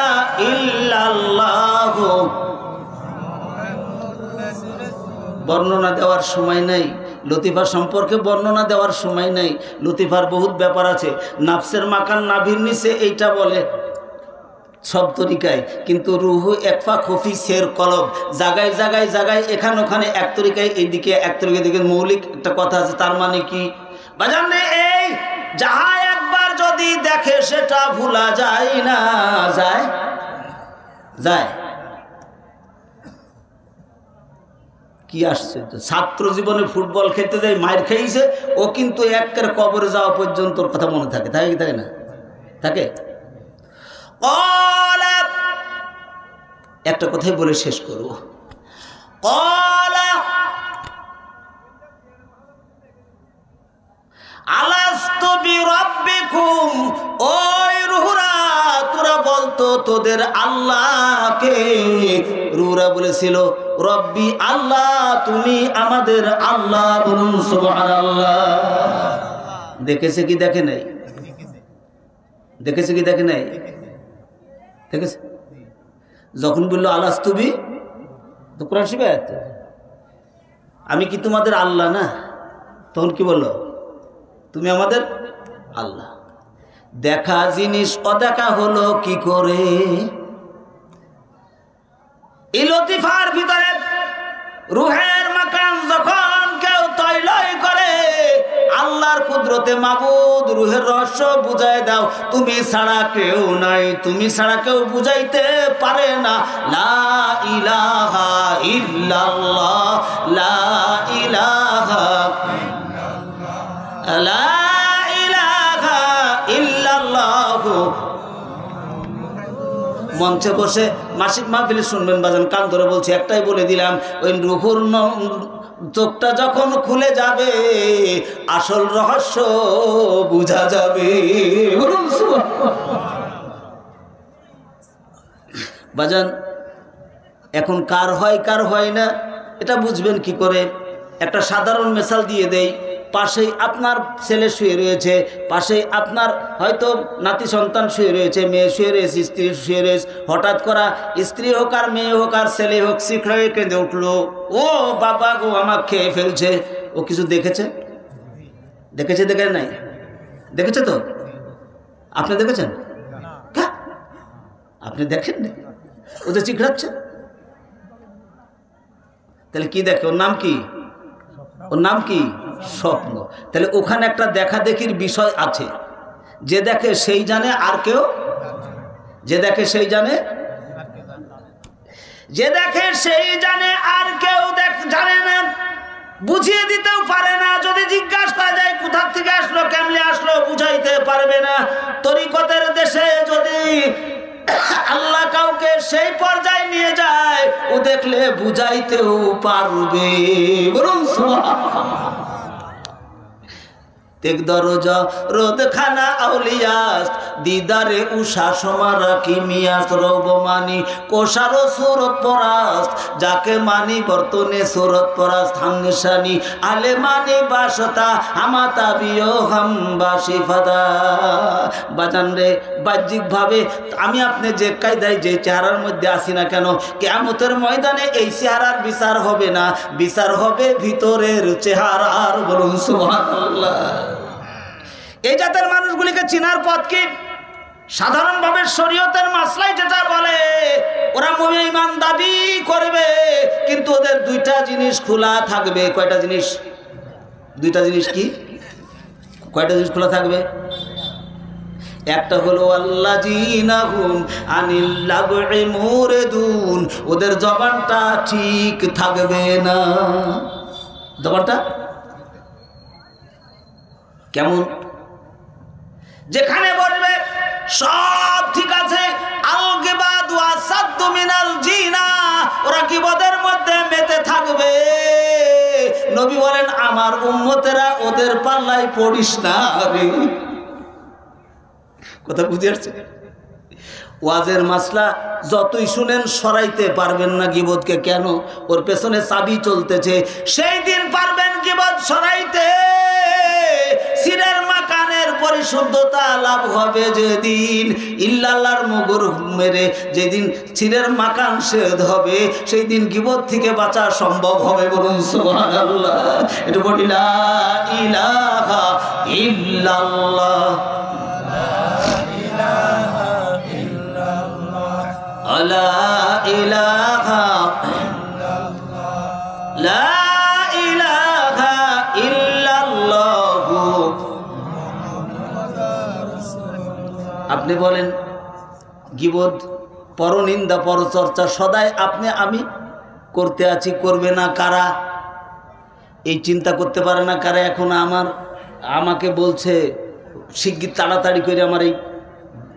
ইল্লাল্লাহ। বর্ণনা দেওয়ার সময় নেই, লতিফা সম্পর্কে বর্ণনা দেওয়ার সময় নেই। লতিফার বহুত ব্যাপার আছে। নাফসের মাকান নাভির নিচে এইটা বলে সব তরিকায়, কিন্তু রুহু একফা খফি সের কলব, জায়গায় জায়গায় জায়গায় এখান ওখানে এক তরিকায় এইদিকে, এক তরিকায় দিকে মৌলিক একটা কথা আছে। তার মানে কি বাজান? এই যাহা একবার যদি দেখে সেটা ভুলা যায় না। যায় যায় কি আসছে? ছাত্র জীবনে ফুটবল খেলতে যায়, মায়ের খেয়েছে, ও কিন্তু একের কবরে যাওয়া পর্যন্ত ওর কথা মনে থাকে। থাকে কি থাকে না? থাকে। একটা কথাই বলে শেষ করব। আলাস্তু বিরাব্বিকুম, ওই রুহুরা তোরা বলতো তোদের আল্লাহকে। রুহুরা বলেছিল, রব্বি আল্লাহ, তুমি আমাদের আল্লাহ। বলুন সুবহানাল্লাহ। দেখেছে কি দেখে নাই? দেখেছে কি দেখে নাই? দেখেছে? যখন বললো আলাস্তুবি, তো কোরআন শিবে আমি কি তোমাদের আল্লাহ না? তখন কি বললো? তুমি আমাদের আল্লাহ। দেখা জিনিস অদেখা হলো কি করে? এই লতিফার ভিতরে রুহের মাকান যখন কেউ তৈলয় করে, আল্লাহর কুদরতে মাবুদ রুহের রহস্য বুঝায় দাও। তুমি ছাড়া কেউ নাই, তুমি ছাড়া কেউ বুঝাইতে পারে না। লা ইলাহা ইল্লাল্লাহ, লা ইলাহা লা ইলাহা ইল্লাল্লাহ। মঞ্চে বসে মাসিক মাহফিলে শুনবেন বাজান, কান ধরে বলছি, একটাই বলে দিলাম, ওই রুহুর চোখটা যখন খুলে যাবে, আসল রহস্য বুঝা যাবে। বাজান এখন কার হয় কার হয় না এটা বুঝবেন কি করে? একটা সাধারণ মেসাল দিয়ে দেই। পাশেই আপনার ছেলে শুয়ে রয়েছে, পাশেই আপনার হয়তো নাতি সন্তান শুয়ে রয়েছে, মেয়ে শুয়ে রয়েছে, স্ত্রী শুয়ে রয়েছে। হঠাৎ করা স্ত্রী হোক আর মেয়ে হোক আর ছেলে হোক শিখড়ে কেঁদে উঠলো, ও বাবা গো আমার খেয়ে ফেলছে। ও কিছু দেখেছে? দেখেছে? দেখে নাই? দেখেছে তো? আপনি দেখেছেন? আপনি দেখেন না? ও যে চিকড়াচ্ছে, তাহলে কি দেখে? ওর নাম কি? ওর নাম কি? স্বপ্ন। তাহলে ওখানে একটা দেখা দেখির বিষয় আছে, যে দেখে সেই জানে আর কেউ, যে দেখে সেই জানে, যে দেখে সেই জানে আর কেউ জানে না, বুঝিয়ে দিতেও পারে না। যদি জিজ্ঞাসা করা যায় কোথা থেকে আসলো, কেমনে আসলো, বুঝাইতে পারবে না। তরিকতের দেশে যদি আল্লাহ কাউকে সেই পর্যায়ে নিয়ে যায়, ও দেখলে বুঝাইতেও পারবে। বলুন সুবহানাল্লাহ। তেক দরজা রোদখানা আউলিয়াস দিদারে উষা সমারা কিমিয়াস রবমানি কোষারো সুরত পরাস যাকে মানি বর্তনে সুরত পরাস থাম নিশানি আলে মানি বাসতা আমাতা বিও হাম বাসিফাদা। বাজান রে, বাহ্যিকভাবে আমি আপনি যে কায়দায় যে চেহারার মধ্যে আসি না কেন, কিয়ামতের ময়দানে এই চেহারার বিচার হবে না, বিচার হবে ভিতরের চেহারার। বলুন সুবহানাল্লাহ। এই জাতের মানুষগুলিকে চিনার পথ কি? সাধারণভাবে শরীয়তের মাসলায় যেটা বলে, ওরা মুমিন ঈমান দাবি করবে, কিন্তু ওদের দুইটা জিনিস খোলা থাকবে। কয়টা জিনিস? দুইটা জিনিস। কি কয়টা জিনিস খোলা থাকবে? একটা হলো আল্লাযীনা হুম আনিল লাগঈ মুরিদুন, ওদের জবানটা ঠিক থাকবে না। জবানটা কেমন? যেখানে বলবে সব ঠিক আছে, আল গিবাদ ওয়া সাদ্দু মিনাল জিনা, ওরা গীবতের মধ্যে মেতে থাকবে। নবী বলেন আমার উম্মতেরা ওদের পাল্লায় পড়িস না রে। কথা বুঝে আসছে? ওয়াজের মাসলা যতই শুনেন সরাইতে পারবেন না গীবতকে। কেন? ওর পেছনে চাবি চলতেছে। সেই দিন পারবেন গীবত সরাইতে। সিরের মাকানের পরিশুদ্ধতা লাভ হবে যেদিন, ইল্লাল্লাহর মুগুর মেরে যেদিন সিরের মাকান শেদ হবে, সেই দিন গীবত থেকে বাঁচা সম্ভব হবে। বলুন সুবহানাল্লাহ। একটু বলি লা ইলাহা ইল্লাল্লাহ, লা ইলাহা লা ইলাহা ইল্লাল্লাহ। আপনি বলেন গীবত, পরনিন্দা, পরচর্চা সদাই আপনি আমি করতে আছি, করবে না কারা? এই চিন্তা করতে পারে না কারা? এখন আমাকে বলছে শিগগির তাড়াতাড়ি করে আমার এই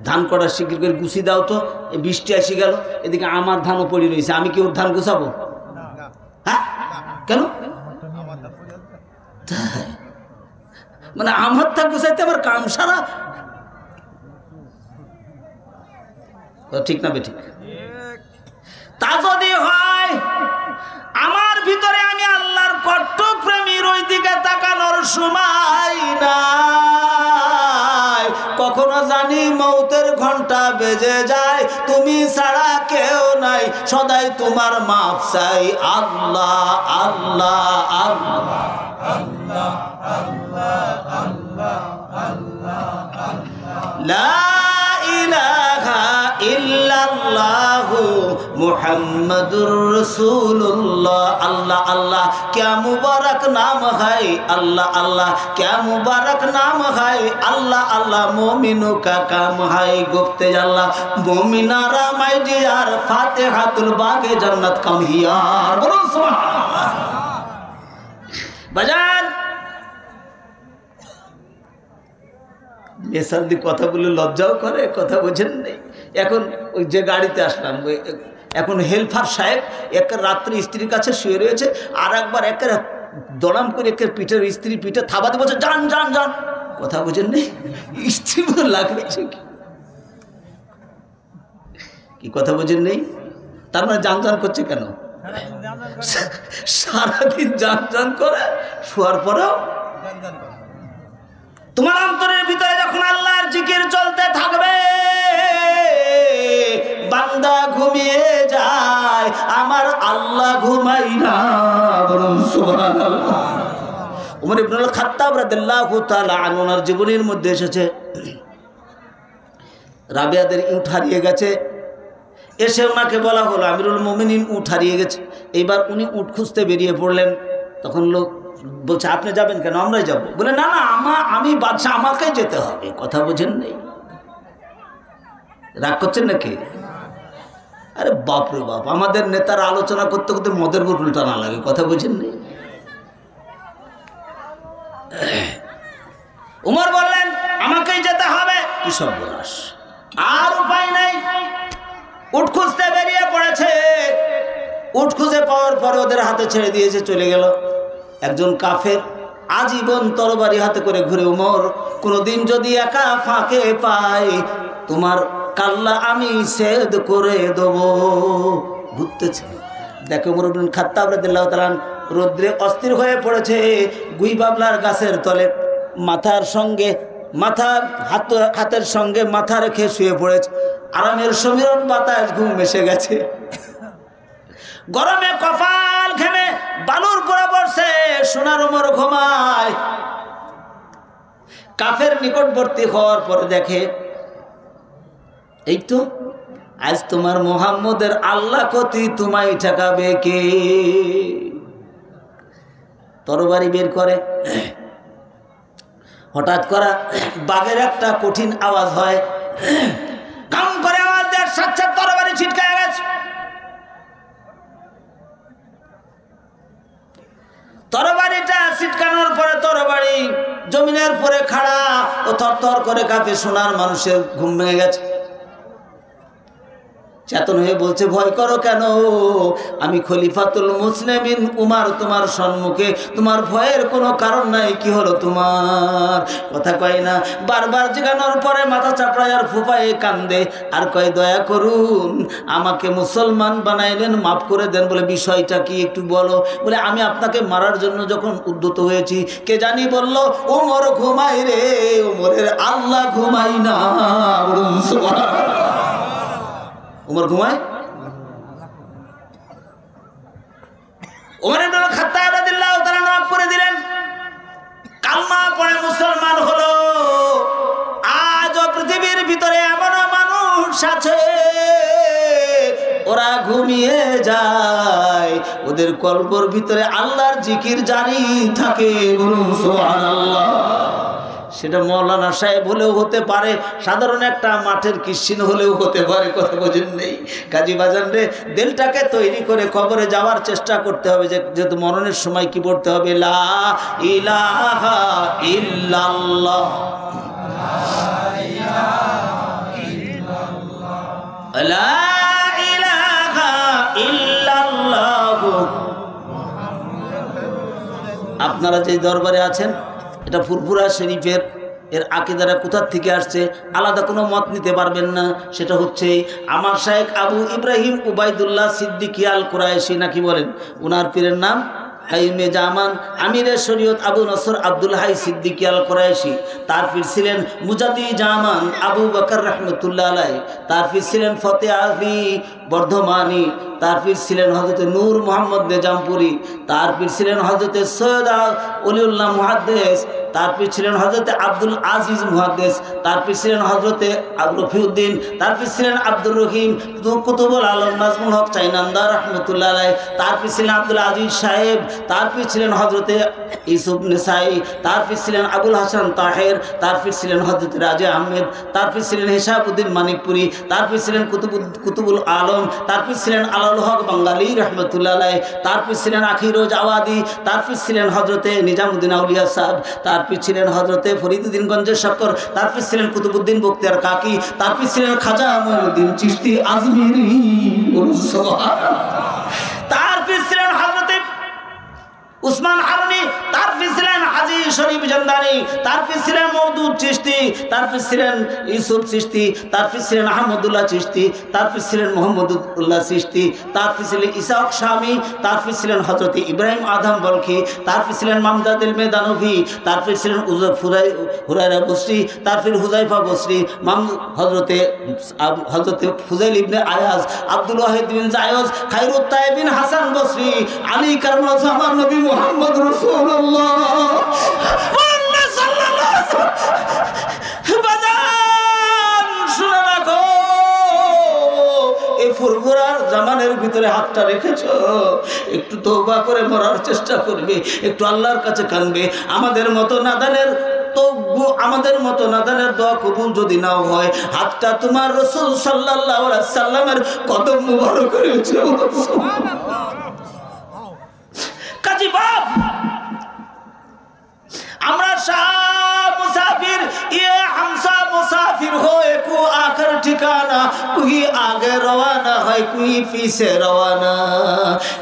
ধান কটা শিগগির করে গুছি দাও তো, এই বৃষ্টি এসে গেল, এদিকে আমার ধানও পড়ে রয়েছে, আমি কি ওর ধান গুছাবো? হ্যাঁ, কেন? মানে আমার ধান গুছাইতে আমার কাম সারা? ঠিক না বেঠিক? তা যদি হয়, আমার ভিতরে আমি আল্লাহর কট্টর প্রেমীর ওই দিকে তাকানোর সময় নাই। কখনো জানি মৌতের ঘন্টা বেজে যায়, তুমি ছাড়া কেউ নাই, সদাই তোমার মাফ চাই। আল্লাহ আল্লাহ আল্লাহ আল্লাহ আল্লাহ আল্লাহ লা ইলাহা ইল্লাল্লাহু মুহাম্মাদুর রাসূলুল্লাহ। আল্লাহ আল্লাহ क्या मुबारक नाम है, अल्लाह अल्लाह क्या मुबारक नाम है, अल्लाह अल्लाह मोमिनों का काम है गुप्ते अल्लाह मोमिनारा माय डियर फातिहातुल बागे जन्नत कम हियार। बोलो सुबहानाल्लाह। বাজান এসব দিয়ে কথা বলে লজ্জাও করে, কথা বোঝেন নেই। এখন ওই যে গাড়িতে আসলাম, এখন হেলফার সাহেব এক রাত্রি স্ত্রীর কাছে শুয়ে রয়েছে, আর একবার একের দড়াম করে একের পিঠের স্ত্রী পিঠে থাবাতে বলছে যান যান যান। কথা বোঝেন নেই? স্ত্রী লাগছে কি কথা বোঝেন নেই? তার মানে যান যান করছে কেন? সারাদিন যান যান করে, শোয়ার পরেও তোমার অন্তরের ভিতরে যখন আল্লাহর জিকির চলতে থাকবে, বান্দা ঘুমিয়ে যায়, আমার আল্লাহ ঘুমাই না। বলুন সুবহানাল্লাহ। ওমর ইবনুল খাত্তাব রাদিয়াল্লাহু তাআলা আনহুর জীবনের মধ্যে এসেছে, রাবিয়াদের উট হারিয়ে গেছে। এসে ওনাকে বলা হলো আমিরুল মুমিনিন উট হারিয়ে গেছে। এইবার উনি উট খুঁজতে বেরিয়ে পড়লেন। তখন লোক বলছে আপনি যাবেন কেন? আমরাই যাবো। বলে না না, আমি বাদশাহ, আমাকেই যেতে হবে। কথা বোঝেন নেই? রাগ করছেন নাকি? আরে বাপরে বাপ, আমাদের নেতারা আলোচনা করতে করতে মদের বোতল টানা লাগে। কথা বোঝেন নেই? উমর বললেন আমাকেই যেতে হবে। কি সর্বনাশ, আর উপায় নাই। উট খুঁজতে বেরিয়ে পড়েছে। উট খুঁজে পাওয়ার পরে ওদের হাতে ছেড়ে দিয়েছে, চলে গেল। একজন কাফের আজীবন তরবারি হাতে করে ঘুরে, উমর কোনদিন যদি একা ফাঁকে পাই তোমার কাল্লা আমি সেদ করে দেবো। ঘুরতেছে, দেখো উমর ইবনে খাত্তাব রাদিয়াল্লাহু তাআলা রৌদ্রে অস্থির হয়ে পড়েছে। গুই বাবলার গাছের তলে মাথার সঙ্গে মাথা, হাতের সঙ্গে মাথা রেখে শুয়ে পড়েছে। আরামের সমীরণ বাতাস, ঘুম এসে গেছে। গরমে কপাল ঘেমে বালুর পরে পড়ছে। সোনার উমর ঘুমায়। কাফের নিকটবর্তী হওয়ার পরে দেখে এই তো আজ তোমার মুহাম্মদের আল্লাহ কতি তোমায় ঠেকাবে কে? তরবারি বের করে। হঠাৎ করা বাঘের একটা কঠিন আওয়াজ হয়। কাম করে আওয়াজ দেওয়ার সাথে সাথে তরবারি ছিটকায় গেছে। তরবারিটা ছিটকানোর পরে তরবারি জমিনের পরে খাড়া ও থরথর করে কাঁপে। সোনার মানুষের ঘুম ভেঙে গেছে। চেতন হয়ে বলছে ভয় করো কেন? আমি খলিফাতুল মুসলিমিন উমর তোমার সম্মুখে, তোমার ভয়ের কোনো কারণ নাই। কি হলো তোমার? কথা কয় না। বারবার জিজ্ঞানোর পরে মাথা চাপড়ায় আর ফুপায়ে কান্দে আর কয় দয়া করুন, আমাকে মুসলমান বানাইলেন, মাফ করে দেন। বলে বিষয়টা কি একটু বলো। বলে আমি আপনাকে মারার জন্য যখন উদ্যত হয়েছি, কে জানি বলল উমর ঘুমাই রে, উমরের আল্লাহ ঘুমাই না। উমর ঘুমায়? উমর ইবনে খাত্তাব রাদিয়াল্লাহু তাআলা মাফ করে দিলেন। কালমা পড়ে মুসলমান হলো। আজও পৃথিবীর ভিতরে এমন মানুষ আছে ওরা ঘুমিয়ে যায়, ওদের কলবর ভিতরে আল্লাহর জিকির জারি থাকে। বলুন সুবহানাল্লাহ। সেটা মৌলানা সাহেব হলেও হতে পারে, সাধারণ একটা মাঠের কিসিন হলেও হতে পারে। কথা বোঝেন নেই? কাজী বাজান রে, দিলটাকে তৈরি করে কবরে যাওয়ার চেষ্টা করতে হবে। যেহেতু মরণের সময় কি পড়তে হবে? লা ইলাহা ইল্লাল্লাহ, লা ইলাহা ইল্লাল্লাহ। আপনারা যে দরবারে আছেন, এটা ফুরফুরা শরীফের এর আকিদারা কোথার থেকে আসছে আলাদা কোনো মত নিতে পারবেন না। সেটা হচ্ছে আমার শায়েখ আবু ইব্রাহিম উবাইদুল্লাহ সিদ্দিকী আল কুরাইশি নাকি বলেন, ওনার পীরের নাম হাইমে জামান আমিরের শরীয়ত আবু নসর আব্দুল হাই সিদ্দিকী আল কুরাইশি। তার পীর ছিলেন মুজাদ্দি জামান আবু বকর রহমতুল্লাহ আলাইহি। তার পীর ছিলেন ফতে আলী বর্ধমানী। তার পীর ছিলেন হযরতে নূর মোহাম্মদ নেজামপুরি। তার পীর ছিলেন হযরতে সৈয়দ ওলিউল্লাহ মুহাদ্দিস। তার পীর ছিলেন হযরতে আব্দুল আজিজ মুহাদ্দিস। তার পীর ছিলেন হযরতে রফিউদ্দিন। তার পীর ছিলেন আব্দুর রহিম কুতুবুল আলম নাজমুল হক চাইনান্দা রহমতুল্লাহ আলাইহি। তার পীর ছিলেন আব্দুল আজিজ সাহেব। তার পীর ছিলেন হযরতে ইউসুফ নেসাই। তার পীর ছিলেন আবুল হাসান তাহের। তার পীর ছিলেন হযরতে রাজা আহমেদ। তার পীর ছিলেন হিসাবউদ্দিন মানিকপুরি। তার পীর ছিলেন কুতুবুল আলম। তার পীর ছিলেন আলাউল হক বাঙালি রহমতুল্লাহ আলাইহি। তার পীর ছিলেন আখিরোজ আওয়াদি। তার পীর ছিলেন হযরতে নিজামউদ্দিন আউলিয়া সাহেব। তার পীর ছিলেন হযরতে ফরিদউদ্দিন গঞ্জের শক্কর। তার পীর ছিলেন কুতুবউদ্দিন বখতিয়ার কাকি। তার পীর ছিলেন খাজা মুঈনুদ্দিন চিশতি আজমিরি। তার পীর ছিলেন হযরতে উসমান হারুনি। তার পীর ছিলেন হাজী শরীফ জান্দানি। তার পীর ছিলেন মওদুদ চিশতি। তার পীর ছিলেন ইউসুফ চিশতি। তার পীর ছিলেন আহমদুল্লাহ চিশতি। তার পীর ছিলেন মোহাম্মদুল্লাহ চিশতি। তার পীর ছিলেন ইসাক শামী। তার পীর ছিলেন হযরত ইব্রাহিম আদম বলখি। তার পীর ছিলেন মামদাদুল মেদানভি। তার পীর ছিলেন হুরায়রা বসরি। তার পীর হুযায়ফা বসরি। হযরতে ফুজাইল ইবনে আয়াজ, আব্দুল ওয়াহিদ বিন জায়জ, খায়রুত তাইবিন হাসান বসরি, আলী কারমুল জামান নবী মুহাম্মদ রাসূলুল্লাহ সাল্লাল্লাহু আলাইহি বাজান শুনে রাখো, এই ফুরফুরার জামানে কানের ভিতরে হাতটা রেখেছো, একটু তওবা করে মরার চেষ্টা করবে, একটু আল্লাহর কাছে কানবে। আমাদের মতো নাদানের দোয়া কবুল যদি নাও হয়, হাতটা তোমার রাসূল সাল্লাল্লাহু আলাইহি সাল্লামের কদম মুবারকের নিচে। কাজী বাপ, আমরা সব মুসাফির, ये हम सब मुसाफिर हो, को आखिर ठिकाना, कोई आगे रवाना है, कोई पीछे रवाना।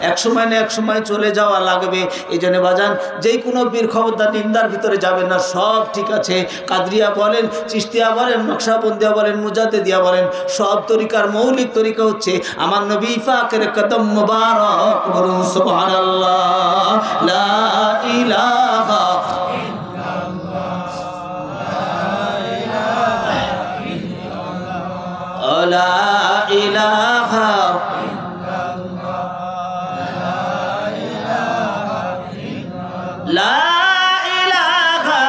এক সময় না এক সময় চলে যাওয়া লাগবে। এই জন্য বাজান, যেই কোনো বীর খবরদার নিন্দার ভিতরে যাবেন না। সব ঠিক আছে, কাদরিয়া বলেন, চিশতিয়া বলেন, নকশবন্দিয়া বলেন, মুজাদ্দিদিয়া বলেন, সব তরিকার মৌলিক তরিকা হচ্ছে আমার নবী পাকের কদম মুবারক। বলুন সুবহানাল্লাহ, লা ইলাহা লা ইলাহা লা ইলাহা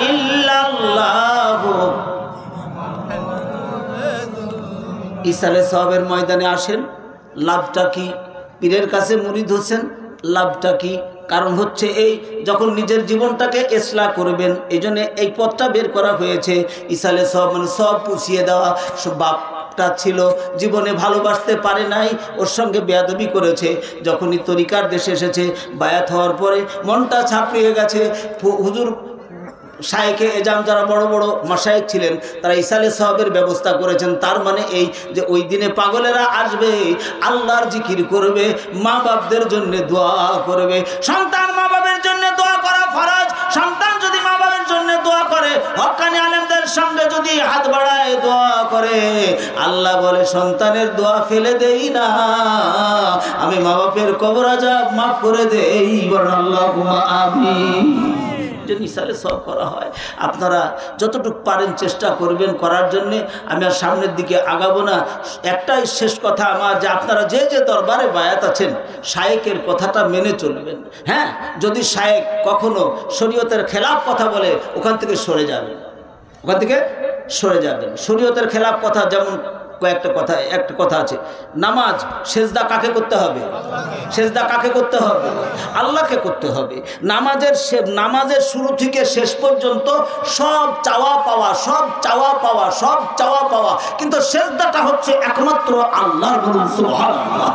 ইল্লাল্লাহ। ইসালে সওয়াবের ময়দানে আসেন, লাভটা কি? পীরের কাছে মুরিদ হোসেন, লাভটা কি? কারণ হচ্ছে এই, যখন নিজের জীবনটাকে ইসলাহ করবেন, এই জন্য এই পথটা বের করা হয়েছে। ইসালে সব মানে সব পুষিয়ে দেওয়া। বাপটা ছিল, জীবনে ভালোবাসতে পারে নাই, ওর সঙ্গে বেয়াদবি করেছে। যখনই তরিকার দেশে এসেছে, বায়াত হওয়ার পরে মনটা ছাপড়িয়ে গেছে। হুজুর শায়েখে এজাম যারা বড় বড় মাশায়েখ ছিলেন, তারা ইসালে সওয়াবের ব্যবস্থা করেছেন। তার মানে এই যে ওই দিনে পাগলেরা আসবে, আল্লাহর জিকির করবে, মা বাপদের জন্য দোয়া করবে। সন্তান মা বাপের জন্য দোয়া করা ফরজ। সন্তান যদি মা বাপের জন্য দোয়া করে, হক্কানি আলেমদের সঙ্গে যদি হাত বাড়ায় দোয়া করে, আল্লাহ বলে সন্তানের দোয়া ফেলে দেই না, আমি মা বাপের কবর আযাব মাফ করে দেই। বলেন আল্লাহুম্মা আমিন। ইসালে সব করা হয়। আপনারা যতটুকু পারেন চেষ্টা করবেন করার জন্যে। আমি আর সামনের দিকে আগাবো না। একটাই শেষ কথা আমার, যে আপনারা যে যে দরবারে বায়াত আছেন, শায়েকের কথাটা মেনে চলবেন। হ্যাঁ, যদি শায়েক কখনো শরীয়তের খেলাফ কথা বলে, ওখান থেকে সরে যাবেন, ওখান থেকে সরে যাবেন। শরীয়তের খেলাফ কথা যেমন একটা কথা আছে, নামাজ সেজদা কাকে করতে হবে? সেজদা কাকে করতে হবে? আল্লাহকে করতে হবে। নামাজের শুরু থেকে শেষ পর্যন্ত সব চাওয়া পাওয়া, কিন্তু সেজদাটা হচ্ছে একমাত্র আল্লাহর। বলুন সুবহানাল্লাহ।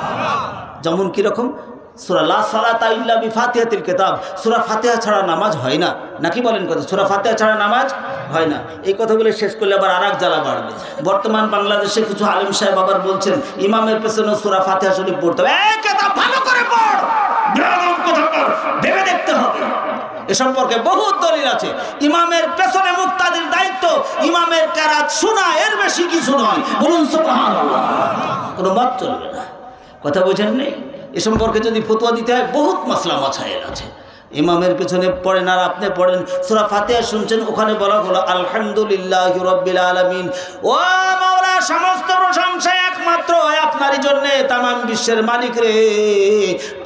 যেমন কিরকম? সূরা লা সালাতা ইল্লা বিফাতিহাতিল কিতাব, সূরা ফাতিহা ছাড়া নামাজ হয় না। নাকি বলেন কথা? সূরা ফাতিহা ছাড়া নামাজ হয় না। এই কথাগুলো শেষ করলে আবার আরেক জ্বালা বাড়বে। বর্তমান বাংলাদেশে কিছু আলেম সাহেব আবার বলছেন ইমামের পেছনে সূরা ফাতিহা শরীফ পড়তে হবে। এই কথা ভালো করে পড়, ভেবে দেখতে হবে। এ সম্পর্কে বহু দলিল আছে। ইমামের পেছনে মুক্তাদির দায়িত্ব, ইমামের কেরাত শোনা, এর বেশি কিছু নয়। বলুন সুবহানাল্লাহ। কোনো মত চলবে না। কথা বোঝেন নেই? এ সম্পর্কে যদি ফতোয়া দিতে হয়, বহুত মাসলা মাসাইল আছে। ইমামের পেছনে পড়েন আর আপনি পড়েন, সূরা ফাতিহা শুনছেন, ওখানে বলা হলো আলহামদুলিল্লাহি রাব্বিল আলামিন। ও মাওলা, সমস্ত প্রশংসা একমাত্র আপনারই জন্য, তামাম বিশ্বের মালিক রে।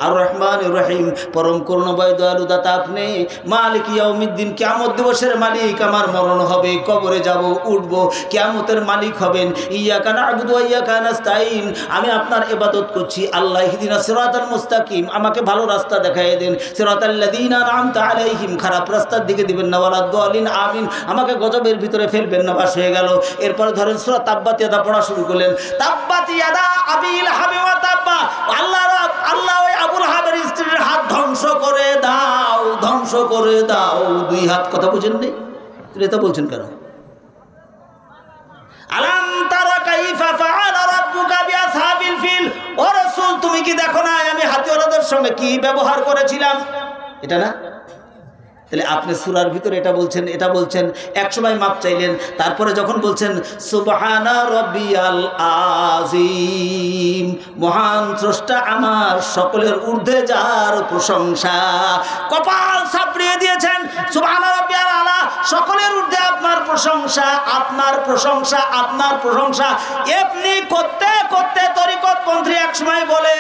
আর রহমানির রহিম, পরম করুণাময় দয়ালু দাতা আপনি। মালিক ইয়াউমিদ্দিন, কিয়ামত দিবসের মালিক। আমার মরণ হবে, কবরে যাব, উঠব, কিয়ামতের মালিক হবেন। ইয়াকা না'বুদু ওয়া ইয়াকা নাস্তাইন, আমি আপনার ইবাদত করছি। আল্লাহ ইহদিনাস সিরাতাল মুস্তাকিম, আমাকে ভালো রাস্তা দেখায় দেন। সিরাতাল লাযীনা আন'আমতা আলাইহিম, খারাপ রাস্তার দিকে দিবেন না। ওয়ালাদ দালিন, আমিন, আমাকে গজবের ভিতরে ফেলবেন না। বাস হয়ে গেল। এরপরে ধরেন সূরা তাব্বাত ইয়াদা পড়া শুরু করলেন। তাব্বাত ইয়াদা আবি লাহাব ওয়া তাব্বা, আল্লাহ ওই আবু লাহাবের স্ত্রীর হাত ধ্বংস করে দাও, ধ্বংস করে দাও। দুই হাত, কথা বুঝেন নেই? এটা বলছেন কেন? আলাম তারা কাইফা ফাআলা রাব্বুকা বিআসহাবিল ফিল, ও রাসূল তুমি কি দেখো না আমি হাতিওয়ালাদের সঙ্গে কি ব্যবহার করেছিলাম? এটা না? তাহলে আপনি সূরার ভিতরে এটা বলছেন, একসময় মাপ চাইলেন, তারপরে যখন বলছেন সুবহানা রাব্বিয়াল আযীম, মহান স্রষ্টা আমার, সকলের ঊর্ধ্বে যার প্রশংসা, কপাল চাপড়িয়ে দিয়েছেন। সুবহানা রাব্বিয়াল আলা, সকলের ঊর্ধ্বে আপনার প্রশংসা, আপনার প্রশংসা, আপনার প্রশংসা। এমনি করতে করতে তরিকতপন্থী একসময় বলে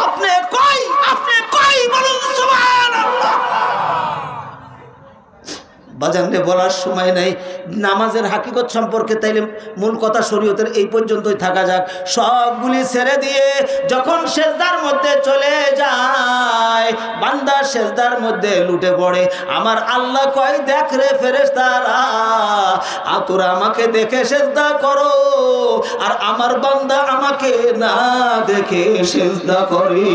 আপনি কই, বলুন সুবহানাল্লাহ। বাজানরে বলার সময় নাই নামাজের হাকিকত সম্পর্কে, তাইলে মূল কথা শরীয়তের এই পর্যন্তই থাকা যাক। সবগুলি ছেড়ে দিয়ে যখন সেজদার মধ্যে চলে যায়, বান্দা সেজদার মধ্যে লুটে পড়ে, আমার আল্লাহ কয়, দেখ রে ফেরেশতারা, তোরা আমাকে দেখে সেজদা করো, আর আমার বান্দা আমাকে না দেখে সেজদা করে।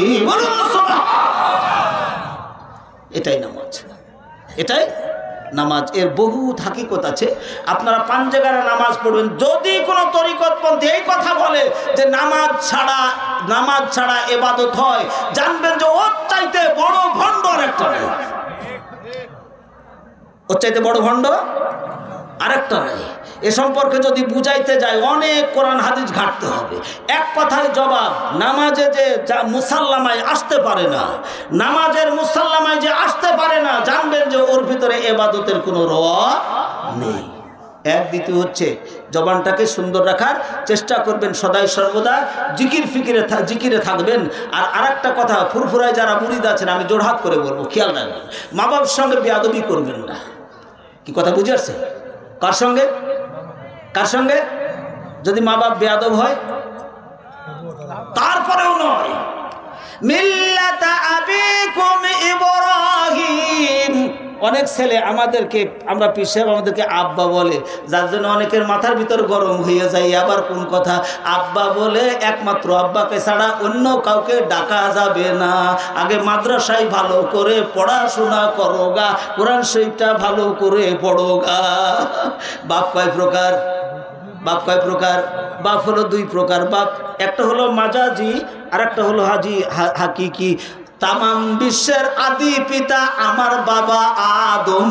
এটাই নামাজ, এটাই নামাজ। এর বহু হাকিকত আছে। আপনারা 5 জায়গায় নামাজ পড়বেন। যদি কোনো তরিকতপন্থী এই কথা বলে যে নামাজ ছাড়া ইবাদত হয়, জানবেন যে ওর চাইতে বড় ভণ্ড আরেকটা নেই। ওর চাইতে বড় ভণ্ড আরেকটা নেই। এ সম্পর্কে যদি বুঝাইতে যায় অনেক কোরআন হাদিস ঘাটতে হবে। এক কথায় জবাব, নামাজে যে মুসাল্লামায় আসতে পারে না, নামাজের মুসাল্লামায় যে আসতে পারে না, জানবেন যে ওর ভিতরে ইবাদতের কোনো রওয়া নেই। এক দ্বিতীয় হচ্ছে জবানটাকে সুন্দর রাখার চেষ্টা করবেন, সদাই সর্বদা জিকিরে থাকবেন। আর আরেকটা কথা, ফুরফুরায় যারা মুরিদ আছেন, আমি জোড়হাত করে বলবো, খেয়াল রাখবেন, মা বাবার সঙ্গে বেয়াদবি করবেন না। কি কথা বুঝে আসছে? কার সঙ্গে? কার সঙ্গে? যদি মা বাপ বেয়াদব হয় তারপরেও নয়। মিল্লাতা আবিকুম ইব্রাহিম। অনেক ছেলে আমাদেরকে, আমরা পীর সাহেব আমাদেরকে আব্বা বলে, যার জন্য অনেকের মাথার ভিতর গরম হয়ে যায়। আবার কোন কথা, আব্বা বলে একমাত্র আব্বাকে ছাড়া অন্য কাউকে ডাকা যাবে না। আগে মাদ্রাসায় ভালো করে পড়াশোনা করো গা, কোরআন শরীফটা ভালো করে পড়ো গা। বাপ কয় প্রকার? বাপ কয় প্রকার? বাপ হলো 2 প্রকার বাপ। একটা হলো মাজাজি, আর একটা হলো হাকিকি। তামাম বিশ্বের আদি পিতা আমার বাবা আদম।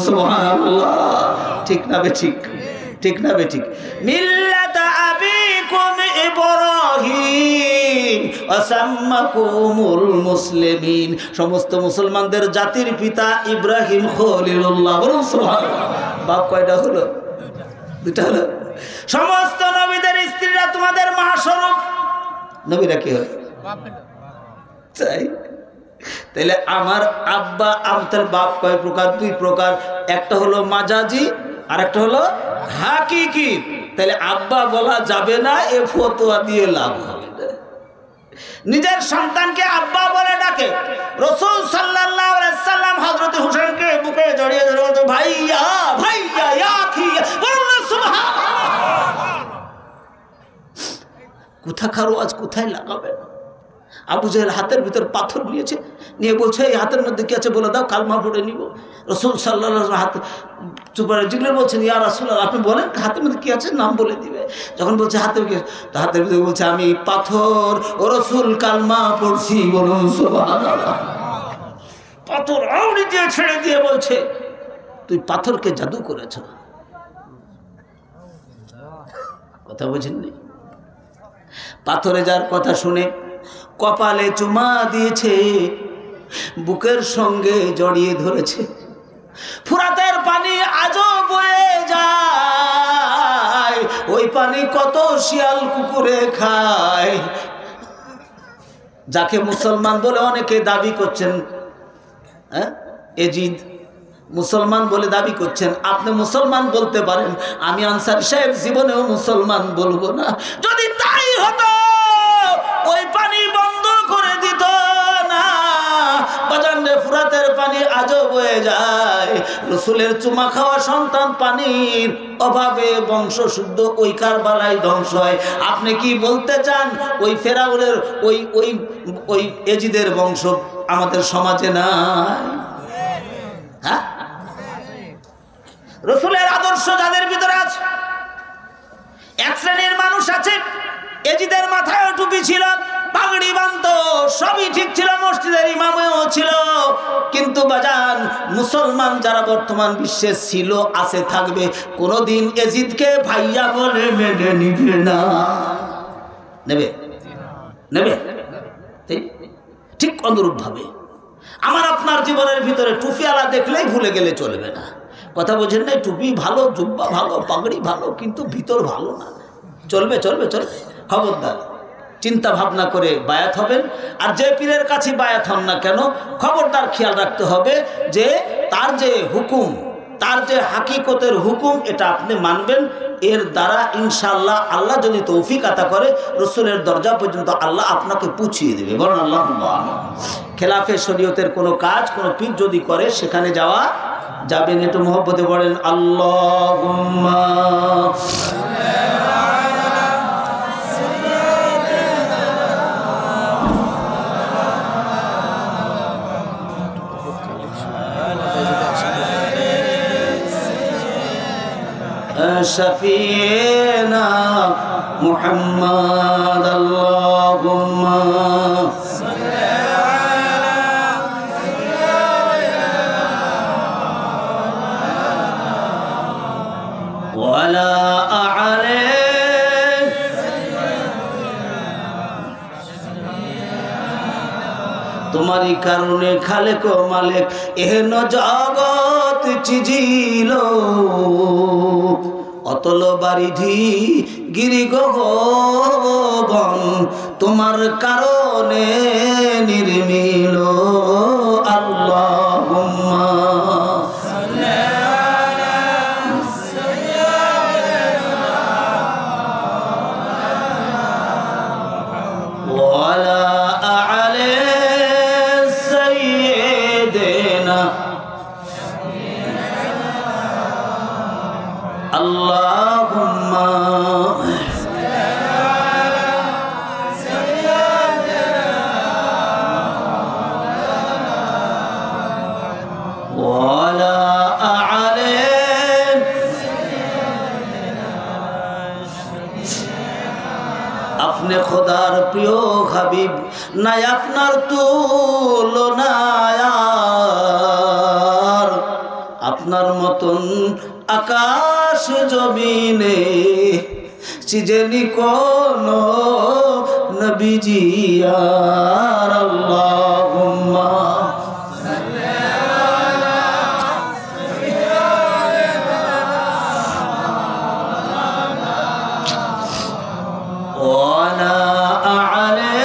সুবহানাল্লাহ। ঠিক না বেঠিক? ঠিক না বেঠিক? মিল্লাতা আবিকুম ইব্রাহিম ওয়াসাম্মাকুমুল মুসলিমিন। সমস্ত মুসলমানদের জাতির পিতা ইব্রাহিম খলিলুল্লাহ। বলুন সুবহানাল্লাহ। বাপ কয়টা হলো? 2টা হলো। সমস্ত নবীদের স্ত্রীরা তোমাদের মা স্বরূপ। নবীরা কি হয়? তাই তাইলে আমার আব্বা আমতাল বাপ কয় প্রকার? 2 প্রকার। একটা হলো মাজাজি, আর একটা হলো হাকিকি। তাইলে আব্বা বলা যাবে না, এ ফতোয়া দিয়ে লাভ হবে না। নিজের সন্তানকে আব্বা বলে ডাকে। রাসূল সাল্লাল্লাহু আলাইহি সাল্লাম হযরত হোসেনকে বুকে জড়িয়ে ধরে বলতো, ভাইয়া ভাইয়া ইয়া আখি। বলুন সুবহানাল্লাহ। কোথাকার আজ কোথায় লাগাবেন? আবু জাহেল হাতের ভিতর পাথর নিয়েছে, নিয়ে বলছে, এই হাতের মধ্যে কি আছে বলে দাও, কালমা পড়ে নিব। রাসূল সাল্লাল্লাহু আলাইহি ওয়াসাল্লাম হাতে চুপারে জিবরিল বলছেন, ইয়া রাসূলুল্লাহ, আপনি বলেন হাতের মধ্যে কি আছে, নাম বলে দিবে। যখন বলছে হাতের কি, তো হাতের ভিতরে বলছে, আমি পাথর, ও রাসূল কালমা পড়ছি। বলুন সুবহানাল্লাহ। পাথর আউড়ি দিয়ে ছেড়ে দিয়ে বলছে, তুই পাথরকে জাদু করেছ। কথা বোঝেননি? পাথরে যার কথা শুনে কপালে চুমা দিয়েছে, বুকের সঙ্গে জড়িয়ে ধরেছে। ফুরাতের পানি আজও বয়ে যায়, ওই পানি কত শিয়াল কুকুরে খায়। যাকে মুসলমান বলে অনেকে দাবি করছেন, এজিদ মুসলমান বলে দাবি করছেন। আপনি মুসলমান বলতে পারেন, আমি আনসারী সাহেব জীবনেও মুসলমান বলবো না। যদি তাই হতো ওই পানি বন্ধ করে দিত না। বাজারে ফুরাতের পানি আজও বয়ে যায়। রসুলের চুমা খাওয়া সন্তান পানির অভাবে বংশ শুদ্ধ ওই কারবালায় ধ্বংস হয়। আপনি কি বলতে চান ওই ফেরাউনের ওই ওই ওই এজিদের বংশ আমাদের সমাজে নাই? হ্যাঁ, রসুলের আদর্শ যাদের ভিতরে আছে। এক শ্রেণীর মানুষ আছে, এজিদের মাথায় টুপি ছিল, পাগড়ি বাঁধত, সবই ঠিক ছিল, মসজিদের ইমামেও ছিল, কিন্তু বাজান মুসলমান যারা বর্তমান বিশ্বে ছিল, আছে, থাকবে, কোনোদিন এজিদকে ভাইয়া বলে মেনে নিবে না। নেবে? নেবে? ঠিক অনুরূপ ভাবে আমার আপনার জীবনের ভিতরে টুপিওয়ালা দেখলেই ভুলে গেলে চলবে না। কথা বোঝেন নাই? টুপি ভালো, জুব্বা ভালো, পাগড়ি ভালো, কিন্তু ভিতর ভালো না। চলবে? চলবে? চলবে? খবরদার, চিন্তা ভাবনা করে বায়াত হবেন। আর যে পীরের কাছে বায়াত হন না কেন, খবরদার খেয়াল রাখতে হবে যে তার যে হুকুম, তার যে হাকিকতের হুকুম এটা আপনি মানবেন। এর দ্বারা ইনশাআল্লাহ আল্লাহ যদি তৌফিক আতা করে রসুলের দরজা পর্যন্ত আল্লাহ আপনাকে পৌঁছিয়ে দেবে। বলেন আল্লাহুম্মা। খেলাফে শরীয়তের কোনো কাজ কোনো পীর যদি করে সেখানে যাওয়া যাবেন। একটু মহব্বতে বলেন আল্লাহুম্মা। शफीना मुहम्मद अल्लाहुम्मा वला आले तुम्हारी कारुणे खालिक ও মালিক এহেন জগৎ চিজিল অতল বারিধি গিরি গগন তোমার কারণে নির্মিল আল্লাহুম্মা ওয়ালা আলে সাইয়্যিদিনা আল্লাহুম্মা ওয়ালা আলে আপনি খোদার প্রিয় হাবিব নাই আপনার তুলনা আপনার মতন আকাশ জমিনে চিজেনি কোন নবীজি আর আল্লাহুম্মা ওয়ালা আলে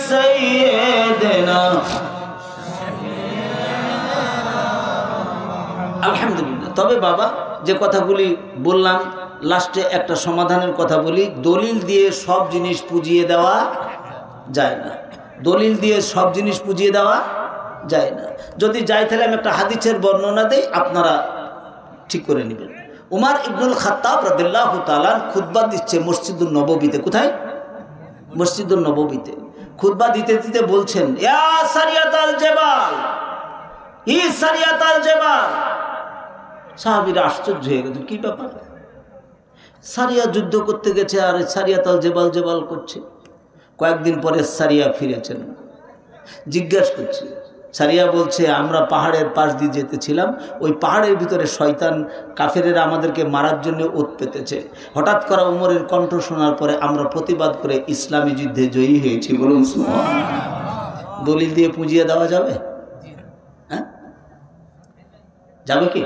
সাইয়্যিদিনা। আলহামদুলিল্লাহ। তবে বাবা যে কথাগুলি বললাম লাস্টে একটা সমাধানের কথা বলি। দলিল দিয়ে সব জিনিস পুজিয়ে দেওয়া যায় না। দলিল দিয়ে সব জিনিস পুজিয়ে দেওয়া যায় না। যদি যাই তাহলে আমি একটা হাদিসের বর্ণনা দেই, আপনারা ঠিক করে নেবেন। উমর ইবনুল খাত্তাব রাদিয়াল্লাহু তাআলা খুতবা দিচ্ছে মসজিদুন নববীতে। কোথায়? মসজিদুন নববীতে খুতবা দিতে দিতে বলছেন, ইয়া সারিয়াতাল জাবাল, ই সারিয়াতাল জাবাল। সাহাবীরা আশ্চর্য হয়ে গেছে, কি ব্যাপার? সারিয়া যুদ্ধ করতে গেছে আর সারিয়াতাল জেবাল জেবাল করছে। কয়েকদিন পরে সারিয়া ফিরেছেন, জিজ্ঞাসা করছে। সারিয়া বলছে, আমরা পাহাড়ের পাশ দিয়ে যেতেছিলাম, ওই পাহাড়ের ভিতরে শয়তান কাফেরেরা আমাদেরকে মারার জন্য ওত পেতেছে। হঠাৎ করে উমরের কণ্ঠ শোনার পরে আমরা প্রতিবাদ করে ইসলামী যুদ্ধে জয়ী হয়েছি। বলুন সুবহানাল্লাহ। দলিল দিয়ে পুঁজিয়ে দেওয়া যাবে? হ্যাঁ, যাবে কি?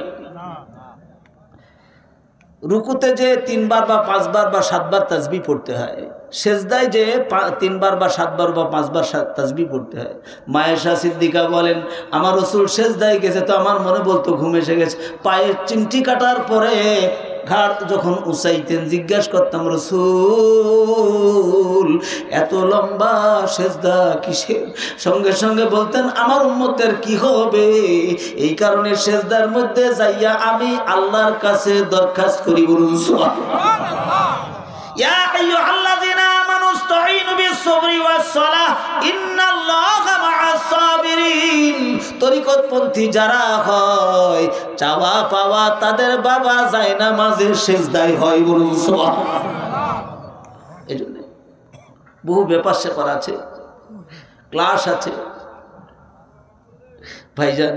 রুকুতে যে 3 বার বা 5 বার বা 7 বার তাসবিহ পড়তে হয়, সেজদায় যে 3 বার বা 7 বার বা 5 বার তাসবিহ পড়তে হয়। মায়েশা সিদ্দিকা বলেন, আমার রাসূল সেজদায় গেছে তো আমার মনে বলতো ঘুম এসে গেছে। পায়ের চিমটি কাটার পরে ঘাড় যখন উঁচাইতেন জিজ্ঞাসা করতাম, রাসূল এত লম্বা সেজদা কিসের? সঙ্গে সঙ্গে বলতেন, আমার উম্মতের কি হবে, এই কারণে সেজদার মধ্যে যাইয়া আমি আল্লাহর কাছে দরখাস্ত করি। বলুন সুবহানাল্লাহ। ইয়া আইয়ুহাল্লাযীনা আমানু ইসতাঈনু বিস-সাবরি ওয়াস-সালাহ ইন্নাল্লাহা মা'আস সাবিরিন। তরিকতপন্থী যারা হয়, চাওয়া পাওয়া তাদের বাবা যায় না মাঝে সেজদায় হয়। বলুন সুবহানাল্লাহ। এজন্য বহু ব্যাপার স্যাপার আছে, ক্লাস আছে ভাইজান।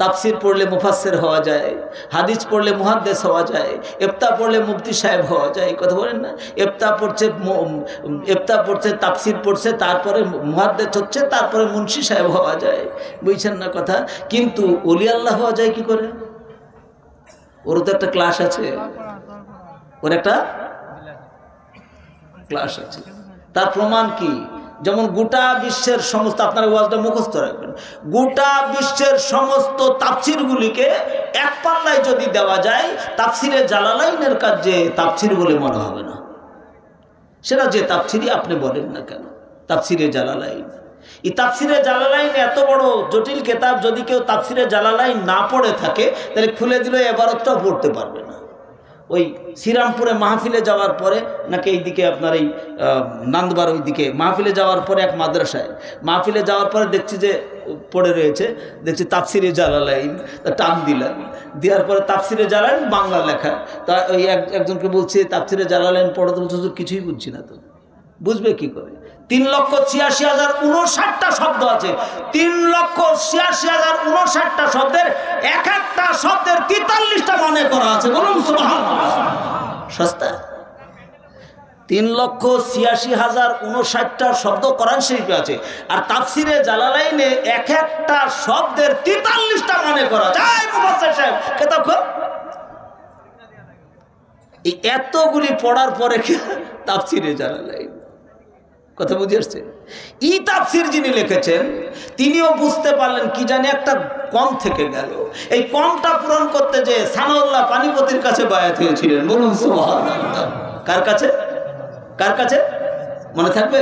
তাফসির পড়লে মুফাসসির হওয়া যায়, হাদিস পড়লে মুহাদ্দিস হওয়া যায়, ইফতা পড়লে মুফতি সাহেব হওয়া যায়। কথা বলেন না? ইফতা পড়ছে তাফসির পড়ছে, তারপরে মুহাদ্দিস হচ্ছে, তারপরে মুন্সি সাহেব হওয়া যায়। বুঝছেন না কথা? কিন্তু ওলি আল্লাহ হওয়া যায় কি করে? ওর তো একটা ক্লাস আছে, ওর একটা ক্লাস আছে। তার প্রমাণ কি? যেমন গোটা বিশ্বের সমস্ত, আপনার ওয়াজটা মুখস্থ রাখবেন, গোটা বিশ্বের সমস্ত তাফসিরগুলিকে এক পাল্লায় যদি দেওয়া যায়, তাফসিরে জালালাইনের কাজ যে তাফসির বলে মনে হবে না। সেটা যে তাফসিরই আপনি বলেন না কেন, তাফসিরে জালালাইন। এই তাফসিরে জালালাইন এত বড় জটিল কিতাব, যদি কেউ তাফসিরে জালালাইন না পড়ে থাকে তাহলে খুলে দিলে এবারতটাও পড়তে পারবে না। ওই শ্রীরামপুরে মাহফিলে যাওয়ার পরে নাকি এইদিকে আপনার এই নান্দবার ওইদিকে মাহফিলে যাওয়ার পরে এক মাদ্রাসায় মাহফিলে যাওয়ার পরে দেখছি যে পড়ে রয়েছে, দেখছি তাফসিরে জালালাইন, টান দিলাম, দেওয়ার পরে তাফসিরে জালালাইন বাংলা লেখা। তা ওই একজনকে বলছি তাফসিরে জালালাইন পড়ে, তো বলছে কিছুই বুঝছি না। তো বুঝবে কি করে? 3,86,059টা শব্দ আছে। 3,86,059টা শব্দের এক একটা শব্দের 43টা মনে করা আছে। বলুন সুবহানাল্লাহ। সস্তা? 3,86,059টা শব্দ কোরআন শরীফে আছে, আর তাফসিরে জালালাইনে এক একটা শব্দের 43টা মনে করা যায়। মুফাসসির সাহেব কিতাব খোল। এই এতগুলি পড়ার পরে তাফসিরে জালালাইন, কথা বুঝে আসছে? এই তাফসির যিনি লিখেছেন তিনিও বুঝতে পারলেন কি জানি একটা কম থেকে গেল। এই কমটা পূরণ করতে যে সানাউল্লাহ পানিপতির কাছে বায়াত হয়েছিলেন। বলুন সুবহানাল্লাহ। কার কাছে? কার কাছে? মনে থাকবে?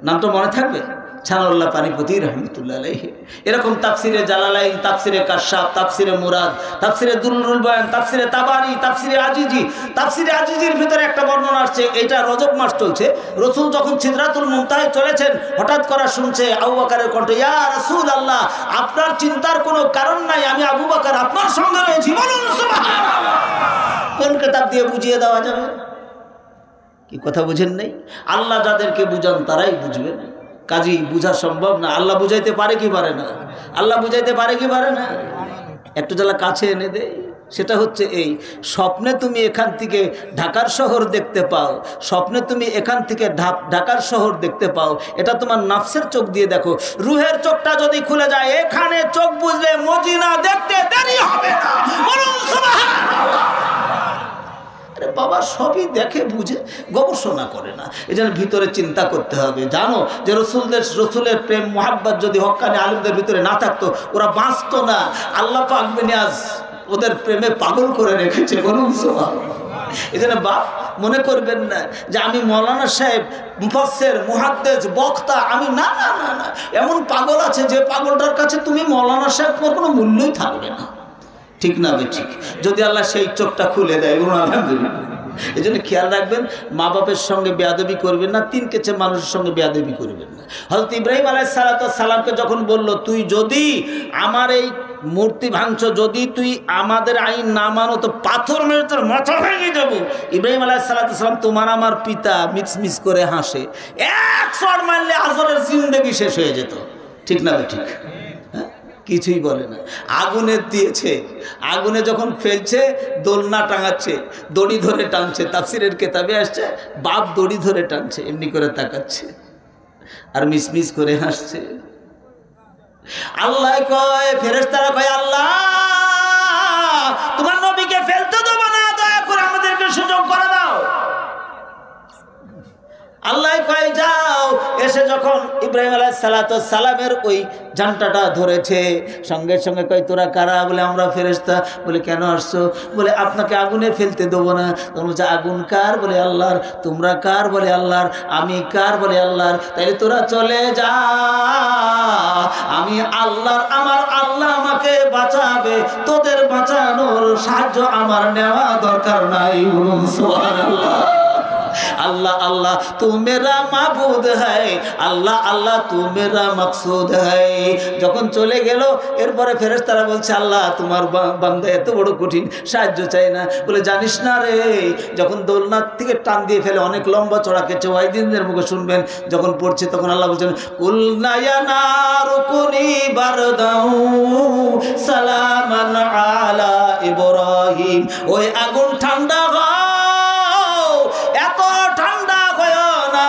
নামটা মনে থাকবে? সানাউল্লাহ পানিপতি রহমতুল্লাহ আলাইহি। এরকম তাফসিরে জালালাইন, তাফসিরে কাশাফ, তাফসিরে মুরাদ, তাফসিরে দুরুল বয়ান, তাফসিরে তাবারি, তাফসিরে আজিজি। তাফসিরে আজিজির ভিতরে একটা বর্ণনা আসছে, এটা রজব মাস চলছে, রাসূল যখন সিদরাতুল মুনতাহায় চলেছেন, হঠাৎ করে শুনছে আবু বকরের কণ্ঠ, ইয়া রাসূলুল্লাহ, আপনার চিন্তার কোনো কারণ নাই, আমি আবু বকর আপনার সঙ্গে রয়েছি। বলুন সুবহানাল্লাহ। কোন কিতাব দিয়ে বুঝিয়ে দেওয়া যাবে? কি কথা বুঝেন নাই? আল্লাহ যাদেরকে বুঝান তারাই বুঝবেন, কাজী বুঝা সম্ভব না। আল্লাহ বুঝাইতে পারে কি পারে না? আল্লাহ বুঝাইতে পারে কি পারে না? একটু জ্বালা কাছে এনে দেয়। সেটা হচ্ছে এই, স্বপ্নে তুমি এখান থেকে ঢাকার শহর দেখতে পাও, স্বপ্নে তুমি এখান থেকে ঢাকার শহর দেখতে পাও, এটা তোমার নাফসের চোখ দিয়ে দেখো। রুহের চোখটা যদি খুলে যায়, এখানে চোখ বুঝলে মদিনা দেখতে দেরি হবে না। বলুন সুবহানাল্লাহ। বাবা সবই দেখে বুঝে গবেষণা করে না, এই জন্য ভিতরে চিন্তা করতে হবে। জানো যে রসুলের প্রেম মোহাব্বত যদি হক্কানি আলিমদের ভিতরে না থাকতো, ওরা বাঁচতো না। আল্লাহ পাক বিনিয়াজ ওদের প্রেমে পাগল করে রেখেছে। বলুন সুবহানাল্লাহ। এই জন্য বাপ মনে করবেন না যে আমি মৌলানা সাহেব, মুফাসসির, মুহাদ্দিস, বক্তা, আমি না না না না। এমন পাগল আছে যে পাগলটার কাছে তুমি মৌলানা সাহেব তোমার কোনো মূল্যই থাকবে না। ঠিক না? ঠিক। যদি আল্লাহ সেই চোখটা খুলে দেয়, আলহামদুলিল্লাহ। এই জন্য খেয়াল রাখবেন, মা বাপের সঙ্গে বেয়াদবি করবেন না, তিন কেছে মানুষের সঙ্গে বেয়াদবি করবেন না। হযরত ইব্রাহিম আলাইহিস সালামকে যখন বলল, তুই যদি আমার এই মূর্তি ভাঙছ, যদি তুই আমাদের আইন না মানো তো পাথর মেরে তোর মাথা ভেঙে যাবো। ইব্রাহিম আলাইহিস সালাম তোমার আমার পিতা মিস করে হাসে, এক চড় মারলে হাজরের জিন্দেগি শেষ হয়ে যেত। ঠিক না? ঠিক। কিছুই বলে না। আগুনে দিয়েছে, আগুনে যখন ফেলছে দোলনা টাঙাচ্ছে, দড়ি ধরে টানছে। তাফসিরের কিতাবে আসছে বাপ দড়ি ধরে টানছে, এমনি করে তাকাচ্ছে আর মিস করে হাসছে। আল্লাহ কয়, ফেরেশতারা কয়, আল্লাহ তোমার নবীকে ফেলতে দেবো না, দয়া করে আমাদেরকে সুযোগ করে দাও। আল্লাহ কয় যাও। এসে যখন ইব্রাহিম আলাইহিস সালামের ওই জানটাটা ধরেছে, সঙ্গে সঙ্গে কয়, তোরা কারা? বলে আমরা ফেরেশতা। বলে কেন আসছো? বলে আপনাকে আগুনে ফেলতে দেবো না। তখন বলছে আগুন কার? বলে আল্লাহর। তোমরা কার? বলে আল্লাহর। আমি কার? বলে আল্লাহর। তাইলে তোরা চলে যা, আমি আল্লাহর, আমার আল্লাহ আমাকে বাঁচাবে, তোদের বাঁচানোর সাহায্য আমার নেওয়া দরকার নাই। বলুন সুবহানাল্লাহ। अल्लाह अल्लाह तू मेरा माबूद है, अल्लाह अल्लाह तू मेरा मकसूद है। যখন চলে গেল এরপরে ফেরেশতারা বলছে, আল্লাহ তোমার বান্দা এত বড় কঠিন, সাহায্য চাই না। বলে জানিস না রে, যখন দোলনার থেকে টান দিয়ে ফেলে অনেক লম্বা চড়া কেছে, ওয়াইদিনদের মুখে শুনবেন যখন পড়ছে, তখন আল্লাহ বলছেন, কুলনা ইয়া নারু কুনি বারদাউ সালামান আলা ইব্রাহিম। ওই আগুন ঠান্ডা এত ঠান্ডা হয় না,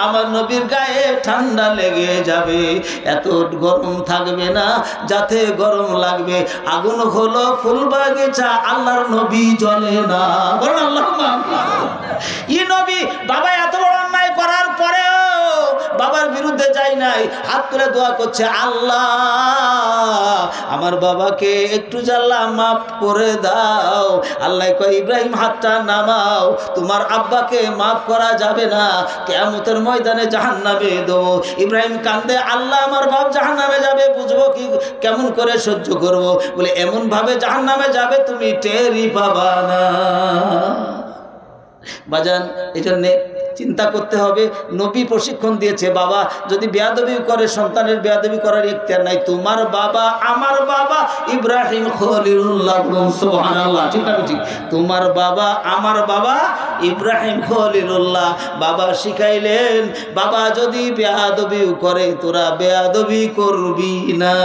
আমার নবীর গায়ে ঠান্ডা লেগে যাবে, এত গরম থাকবে না যাতে গরম লাগবে। আগুন হলো ফুল বাগিচা, আল্লাহর নবী জ্বলে না। বলেন আল্লাহুম্মা। ই নবী বাবা এত বড় অন্যায় করার পরেও বাবার নাই, হাত তুলে দোয়া করছে, আল্লাহ আমার বাবাকে একটু জাল্লা মাফ করে দাও। আল্লাহ কয় ইব্রাহিম হাতটা নামাও, তোমার আব্বাকে মাফ করা যাবে না, কিয়ামতের ময়দানে জাহান্নামে দেবো। ইব্রাহিম কান্দে, আল্লাহ আমার বাপ জাহান্নামে যাবে, বুঝবো কি, কেমন করে সহ্য করব? বলে এমন ভাবে জাহান্নামে যাবে তুমি টেরই পাবা না। বাজান, এই জন্যে চিন্তা করতে হবে। নবী প্রশিক্ষণ দিয়েছে, বাবা যদি বেয়াদবি করে, সন্তানের বেয়াদবি করার ইখতিয়ার নাই। তোমার বাবা আমার বাবা ইব্রাহিম খলিলুল্লাহ, সুবহানাল্লাহ, ঠিক না ঠিক? তোমার বাবা আমার বাবা ইব্রাহিম খলিলুল্লাহ। বাবা শিখাইলেন, বাবা যদি বেয়াদবি করে তোরা বেয়াদবি করবি না।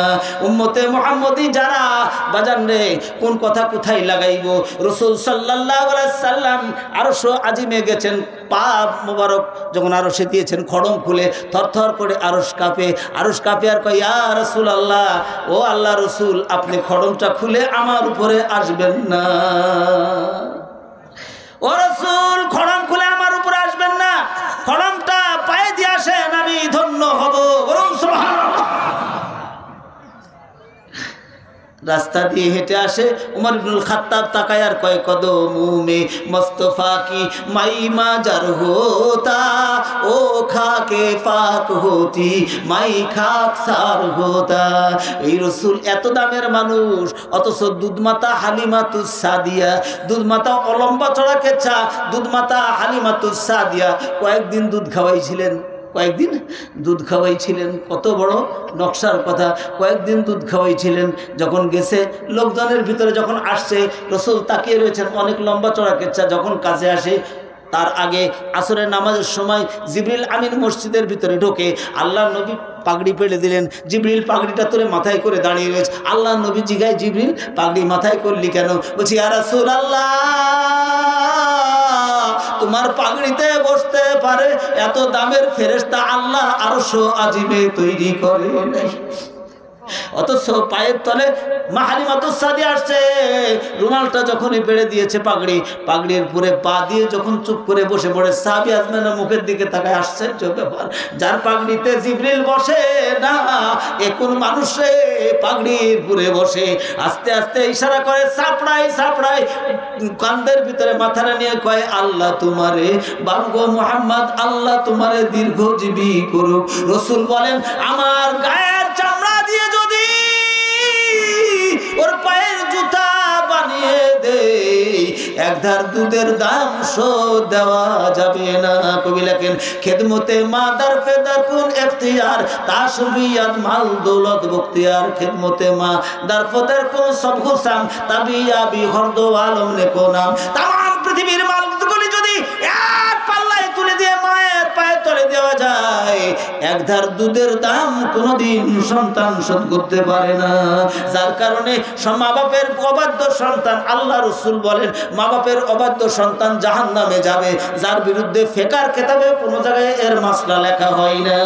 উম্মতে মুহাম্মদি যারা, বাজান রে, কোন কথা কোথায় লাগাইব? রাসূল সাল্লাল্লাহু আলাইহি সাল্লাম আরশ আজিমে গেছেন, পা মোবারক যখন আরশে দিয়েছেন, খড়ম খুলে থরথর করে আরশ কাঁপে। আরশ কাঁপে আর কয়, ইয়া রাসূলুল্লাহ, ও আল্লাহ রসুল, আপনি খড়মটা খুলে আমার উপরে আসবেন না। ও রাসূল, খড়ম খুলে আমার উপরে আসবেন না, খড়মটা পায়ে দিয়ে আসেন, আমি ধন্য হব। বলুন সুবহানাল্লাহ। রাস্তা দিয়ে হেঁটে আসে উমর ইবনুল খাত্তাব, তাকায় আর কয়, কদমে মুস্তাফা কি মাই মাজার হোতা, ও খাকে পাক হতি মাই খাক সার হোতা। এই রসুল এত দামের মানুষ, অথচ দুধমাতা হালিমাতুস সাদিয়া, দুধমাতা অলম্বা চড়া কেচ্ছা দুধমাতা হালিমাতুস সাদিয়া কয়েকদিন দুধ খাওয়াইছিলেন, কয়েকদিন দুধ খাওয়াইছিলেন। কত বড় নকশার কথা, কয়েকদিন দুধ খাওয়াইছিলেন। যখন গেছে, লোকজনের ভিতরে যখন আসছে, রসুল তাকিয়ে রয়েছেন, অনেক লম্বা চড়া কেচ্ছা। যখন কাছে আসে, তার আগে আসরের নামাজের সময় জিবরিল আমিন মসজিদের ভিতরে ঢোকে, আল্লাহ নবী পাগড়ি পেড়ে দিলেন। জিবরিল পাগড়িটা তুলে মাথায় করে দাঁড়িয়ে রয়েছে। আল্লাহ নবী জিগায়, জিবরিল পাগড়ি মাথায় করলি কেন? বলছি, ইয়া রাসূলুল্লাহ, তোমার পাগড়িতে বসতে পারে এত দামের ফেরেশতা আল্লাহ আরশ আজিমে তৈরি করে নাই। অথচ পায়ের তলে মা হালিমাতুস সাদিয়া আসছে, রুমালটা যখনই বেড়ে দিয়েছে, পাগড়ির উপরে পা দিয়ে যখন চুপ করে বসে পড়ে, সাহাবী আজমানের মুখের দিকে তাকায়, আশ্চর্য ব্যাপার, যার পাগড়িতে জিবরিল বসে না, এখন মানুষে পাগড়ির উপরে বসে। আস্তে আস্তে ইশারা করে, সাপড়াই সাপড়াই, কান্দের ভিতরে মাথাটা নিয়ে কয়, আল্লাহ তোমারে বাবগো মুহাম্মদ, আল্লাহ তোমারে দীর্ঘজীবী করুক। রাসূল বলেন, আমার গায়ের চামড়া দিয়ে যদি ওর পায়ের জুতা বানিয়ে দে, এক ধার দুধের দাম শোধ দেওয়া যাবে না। কবি লেখেন, খেদমতে মা দার ফেদার কোন এখতিয়ার, তাসবিয়াত মাল দৌলত বখতিয়ার, খেদমতে মা দার ফেদার কোন সব হুসাম, তাবিয়া বি হরদ আলম নে কোনাম। তাম পৃথিবীর মালগুলি যদি এক পাল্লায় তুলে দিয়ে মায়ের পায়ে তলে দেওয়া যায়, এক ধার দুধের দাম কোনোদিন সন্তান শোধ করতে পারে না। যার কারণে মা বাপের অবাধ্য সন্তান, আল্লাহ রাসূল বলেন, মা বাপের অবাধ্য সন্তান জাহান্নামে যাবে, যার বিরুদ্ধে ফেকার কেতাবে কোনো জায়গায় এর মাসলা লেখা হয় না।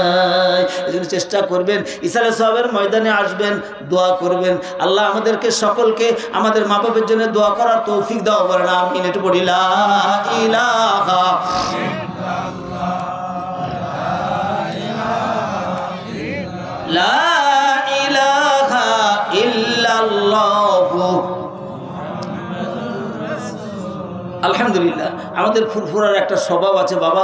এজন্য চেষ্টা করবেন, ইসালে সাহেবের ময়দানে আসবেন, দোয়া করবেন, আল্লাহ আমাদেরকে সকলকে আমাদের মা বাপের জন্য দোয়া করার তৌফিক দাও। বলেন আমিন। একটু পড়ি, লা ইলাহা লা ইলাহা ইল্লাল্লাহু। আলহামদুলিল্লাহ, আমাদের ফুরফুরার একটা স্বভাব আছে বাবা।